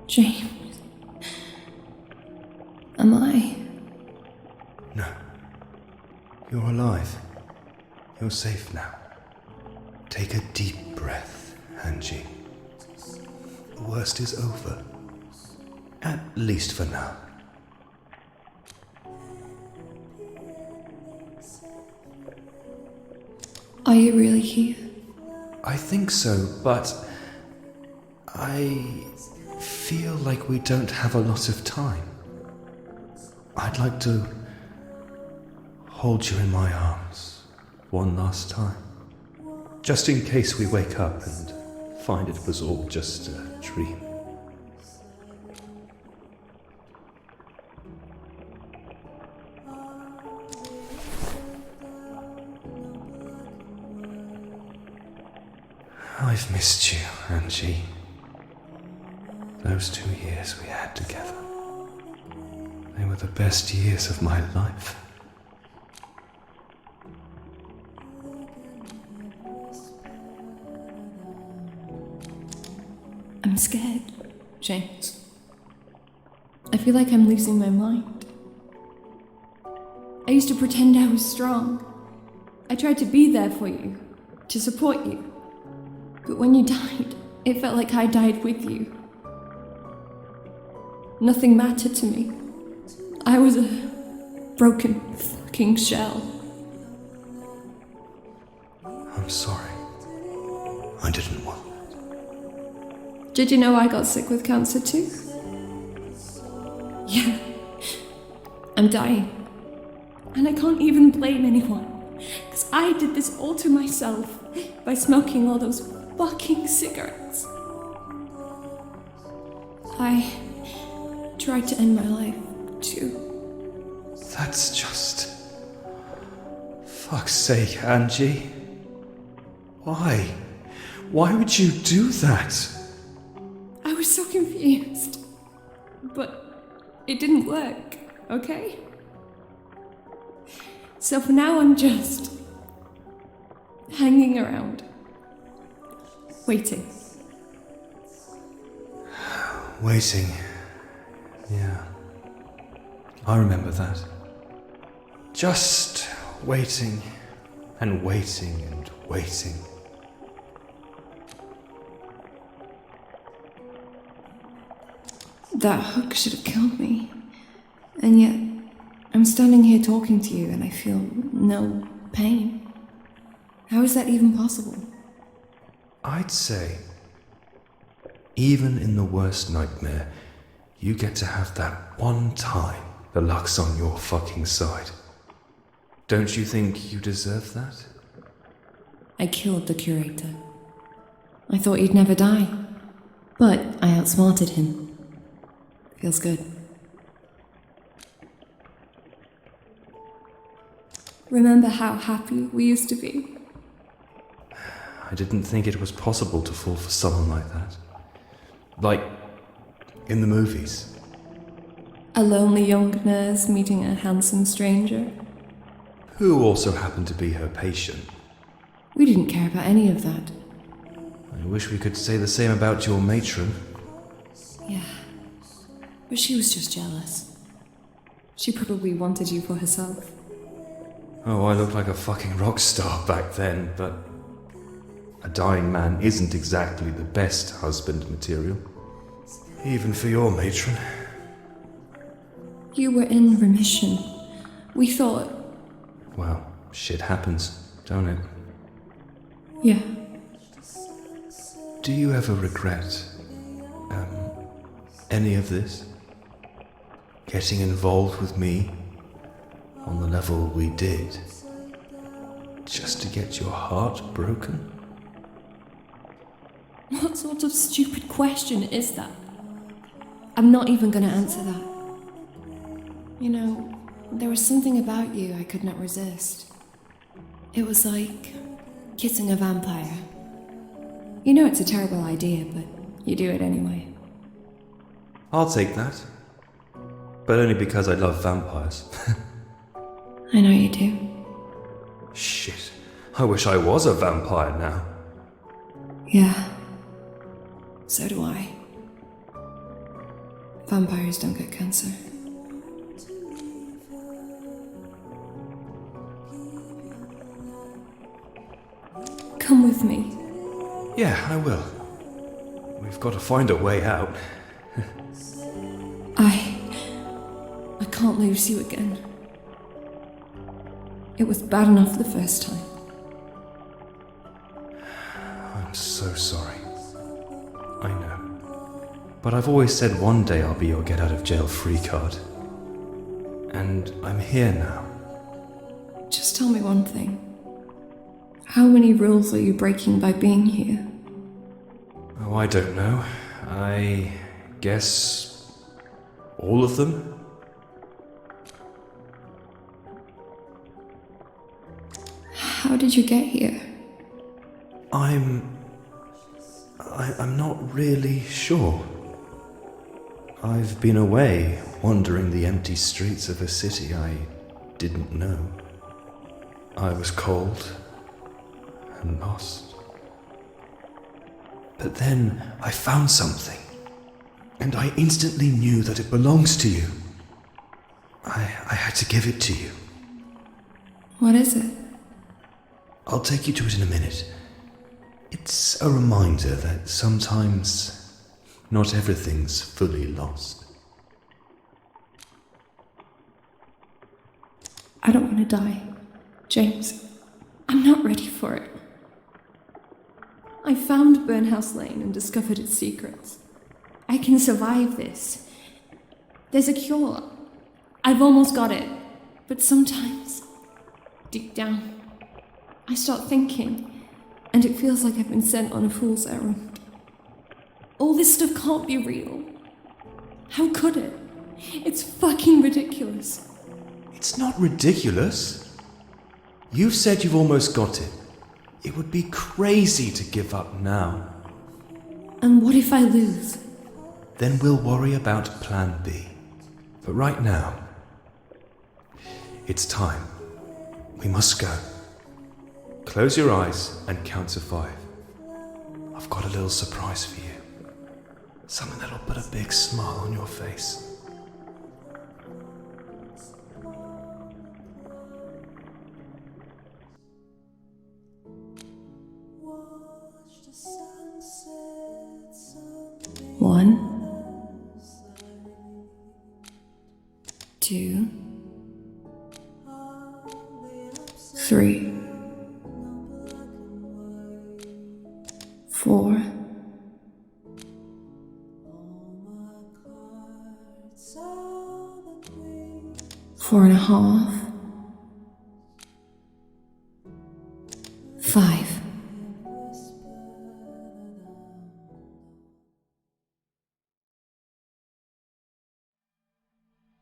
James. Am I? No. You're alive. You're safe now. Take a deep breath, Angie. The worst is over. At least for now. Are you really here? I think so, but I feel like we don't have a lot of time. I'd like to hold you in my arms one last time. Just in case we wake up and find it was all just a dream. I've missed you, Angie. Those 2 years we had together. They were the best years of my life. I'm scared, James. I feel like I'm losing my mind. I used to pretend I was strong. I tried to be there for you, to support you. But when you died, it felt like I died with you. Nothing mattered to me. I was a broken fucking shell. I'm sorry. I didn't want that. Did you know I got sick with cancer too? Yeah. I'm dying. And I can't even blame anyone. Because I did this all to myself by smoking all those fucking cigarettes. I tried to end my life too. That's just... Fuck's sake, Angie. Why? Why would you do that? I was so confused. But it didn't work, okay? So for now I'm just hanging around. Waiting. Waiting. Yeah. I remember that. Just waiting and waiting and waiting. That hook should have killed me. And yet, I'm standing here talking to you and I feel no pain. How is that even possible? I'd say, even in the worst nightmare, you get to have that one time the luck's on your fucking side. Don't you think you deserve that? I killed the curator. I thought he'd never die. But I outsmarted him. Feels good. Remember how happy we used to be? I didn't think it was possible to fall for someone like that. Like, in the movies. A lonely young nurse meeting a handsome stranger. Who also happened to be her patient. We didn't care about any of that. I wish we could say the same about your matron. Yeah. But she was just jealous. She probably wanted you for herself. Oh, I looked like a fucking rock star back then, but a dying man isn't exactly the best husband material. Even for your matron. You were in remission. We thought... Well, shit happens, don't it? Yeah. Do you ever regret, any of this? Getting involved with me on the level we did, just to get your heart broken? What sort of stupid question is that? I'm not even gonna answer that. You know, there was something about you I could not resist. It was like kissing a vampire. You know it's a terrible idea, but you do it anyway. I'll take that. But only because I love vampires. I know you do. Shit. I wish I was a vampire now. Yeah. So do I. Vampires don't get cancer. Come with me. Yeah, I will. We've got to find a way out. I can't lose you again. It was bad enough the first time. I'm so sorry. I know. But I've always said one day I'll be your get out of jail free card. And I'm here now. Just tell me one thing. How many rules are you breaking by being here? Oh, I don't know. I guess all of them? How did you get here? I'm not really sure. I've been away, wandering the empty streets of a city I didn't know. I was cold and lost. But then I found something, and I instantly knew that it belongs to you. I had to give it to you. What is it? I'll take you to it in a minute. It's a reminder that sometimes not everything's fully lost. I don't want to die, James. I'm not ready for it. I found Burnhouse Lane and discovered its secrets. I can survive this. There's a cure. I've almost got it. But sometimes, deep down, I start thinking, and it feels like I've been sent on a fool's errand. All this stuff can't be real. How could it? It's fucking ridiculous. It's not ridiculous. You've said you've almost got it. It would be crazy to give up now. And what if I lose? Then we'll worry about plan B. But right now, it's time. We must go. Close your eyes and count to 5. I've got a little surprise for you. Something that'll put a big smile on your face. One, 2, 3, 4, 4.5, 5.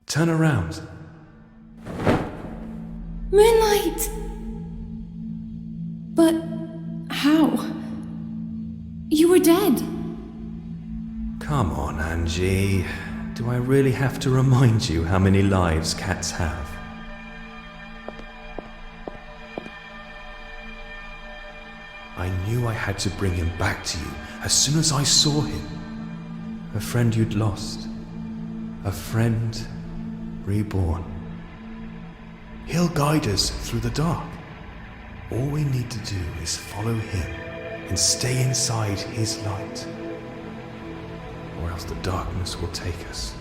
Turn around. Moonlight! But how? You were dead. Come on, Angie. Do I really have to remind you how many lives cats have? I knew I had to bring him back to you as soon as I saw him. A friend you'd lost. A friend reborn. He'll guide us through the dark. All we need to do is follow him and stay inside his light. Or else the darkness will take us.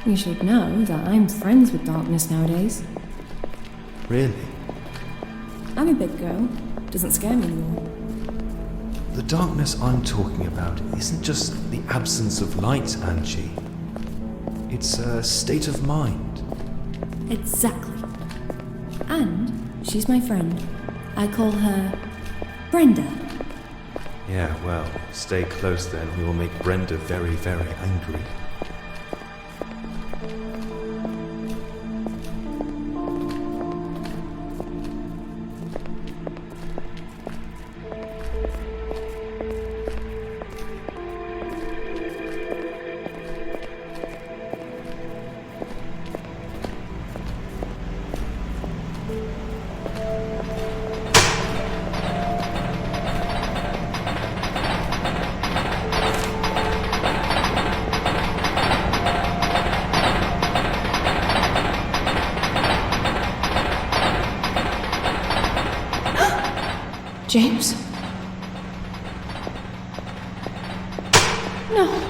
You should know that I'm friends with darkness nowadays. Really? I'm a big girl. Doesn't scare me anymore. The darkness I'm talking about isn't just the absence of light, Angie. It's a state of mind. Exactly. And she's my friend. I call her Brenda. Yeah, well, stay close then. We will make Brenda very, very angry. James? No.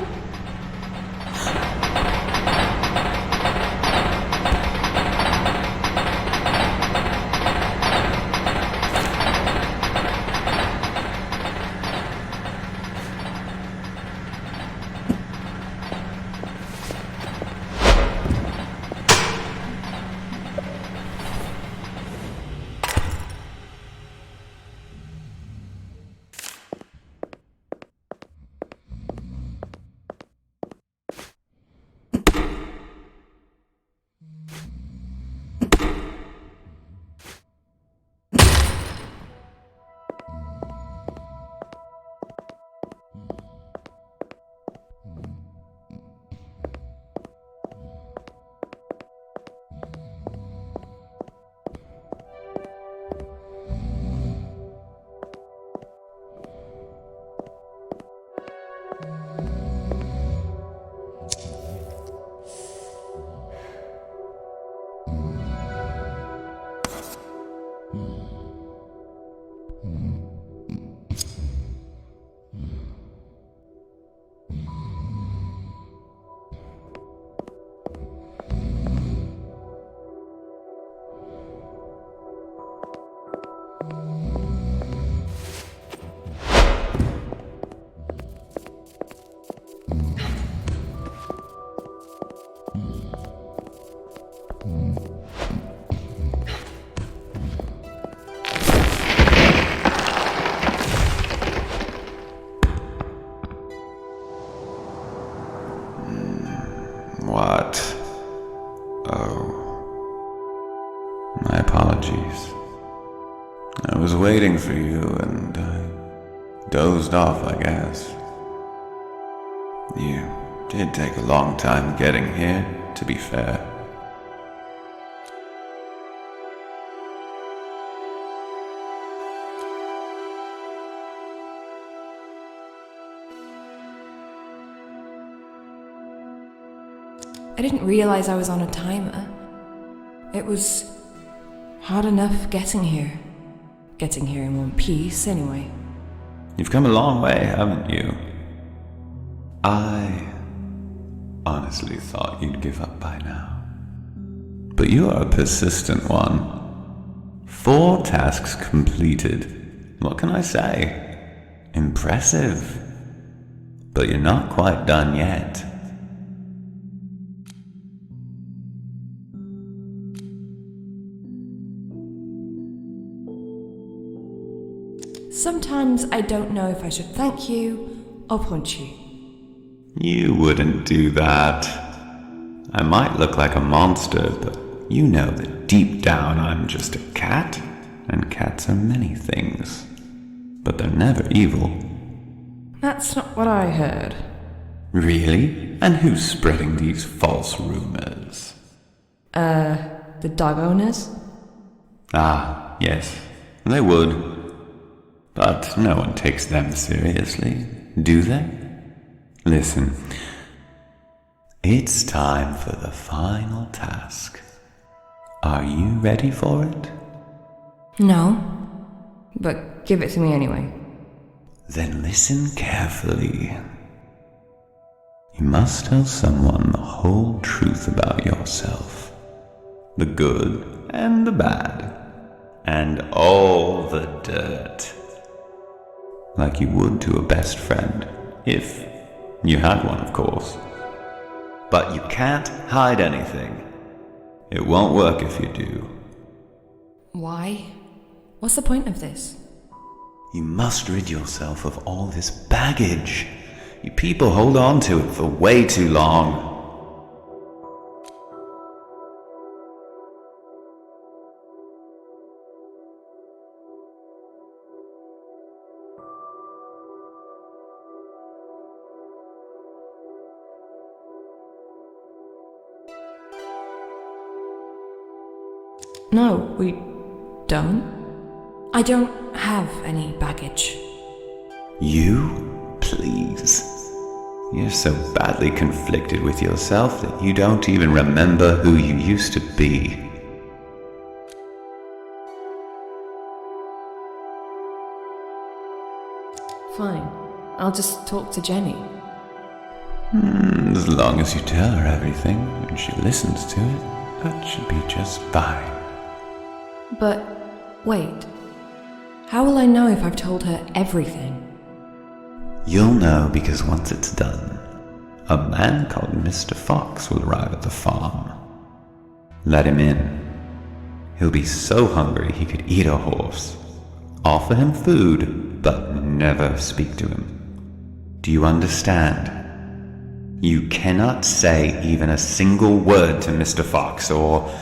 What? Oh. My apologies. I was waiting for you and I dozed off, I guess. You did take a long time getting here, to be fair. I didn't realize I was on a timer. It was hard enough getting here. Getting here in one piece, anyway. You've come a long way, haven't you? I honestly thought you'd give up by now. But you are a persistent one. 4 tasks completed. What can I say? Impressive. But you're not quite done yet. Sometimes I don't know if I should thank you or punch you. You wouldn't do that. I might look like a monster, but you know that deep down I'm just a cat, and cats are many things. But they're never evil. That's not what I heard. Really? And who's spreading these false rumors? The dog owners? Ah, yes, they would. But no one takes them seriously, do they? Listen, it's time for the final task. Are you ready for it? No, but give it to me anyway. Then listen carefully. You must tell someone the whole truth about yourself. The good and the bad. And all the dirt. Like you would to a best friend, if you had one, of course. But you can't hide anything. It won't work if you do. Why? What's the point of this? You must rid yourself of all this baggage. You people hold on to it for way too long. No, we don't. I don't have any baggage. You? Please. You're so badly conflicted with yourself that you don't even remember who you used to be. Fine. I'll just talk to Jenny. As long as you tell her everything and she listens to it, that should be just fine. But, wait. How will I know if I've told her everything? You'll know because once it's done, a man called Mr. Fox will arrive at the farm. Let him in. He'll be so hungry he could eat a horse. Offer him food, but never speak to him. Do you understand? You cannot say even a single word to Mr. Fox, or,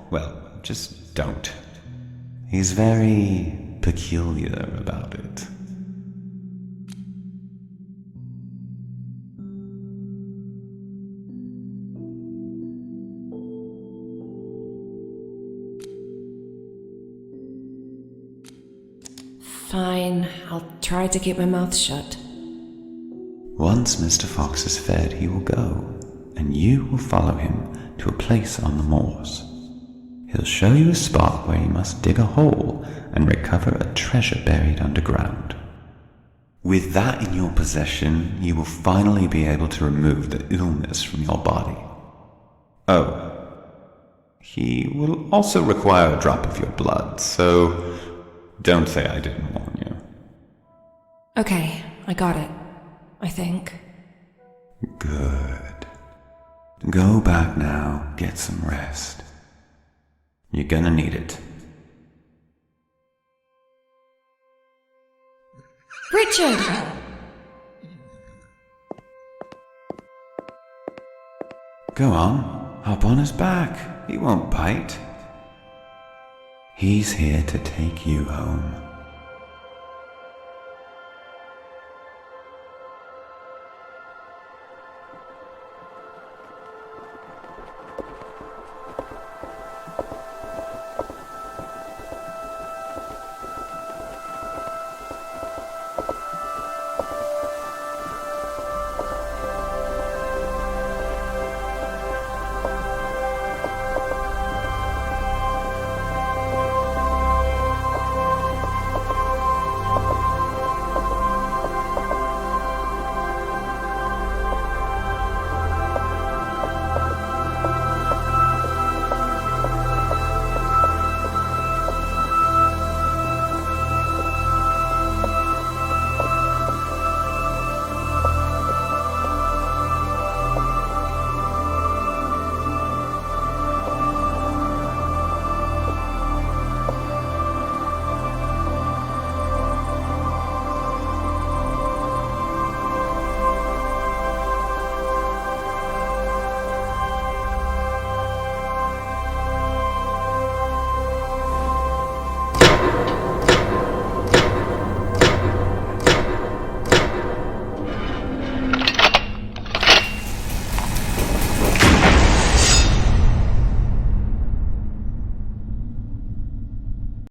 well, just don't. He's very peculiar about it. Fine, I'll try to keep my mouth shut. Once Mr. Fox is fed, he will go, and you will follow him to a place on the moors. He'll show you a spot where you must dig a hole and recover a treasure buried underground. With that in your possession, you will finally be able to remove the illness from your body. Oh, he will also require a drop of your blood, so don't say I didn't warn you. Okay, I got it. I think. Good. Go back now, get some rest. You're gonna need it. Richard! Go on, hop on his back. He won't bite. He's here to take you home.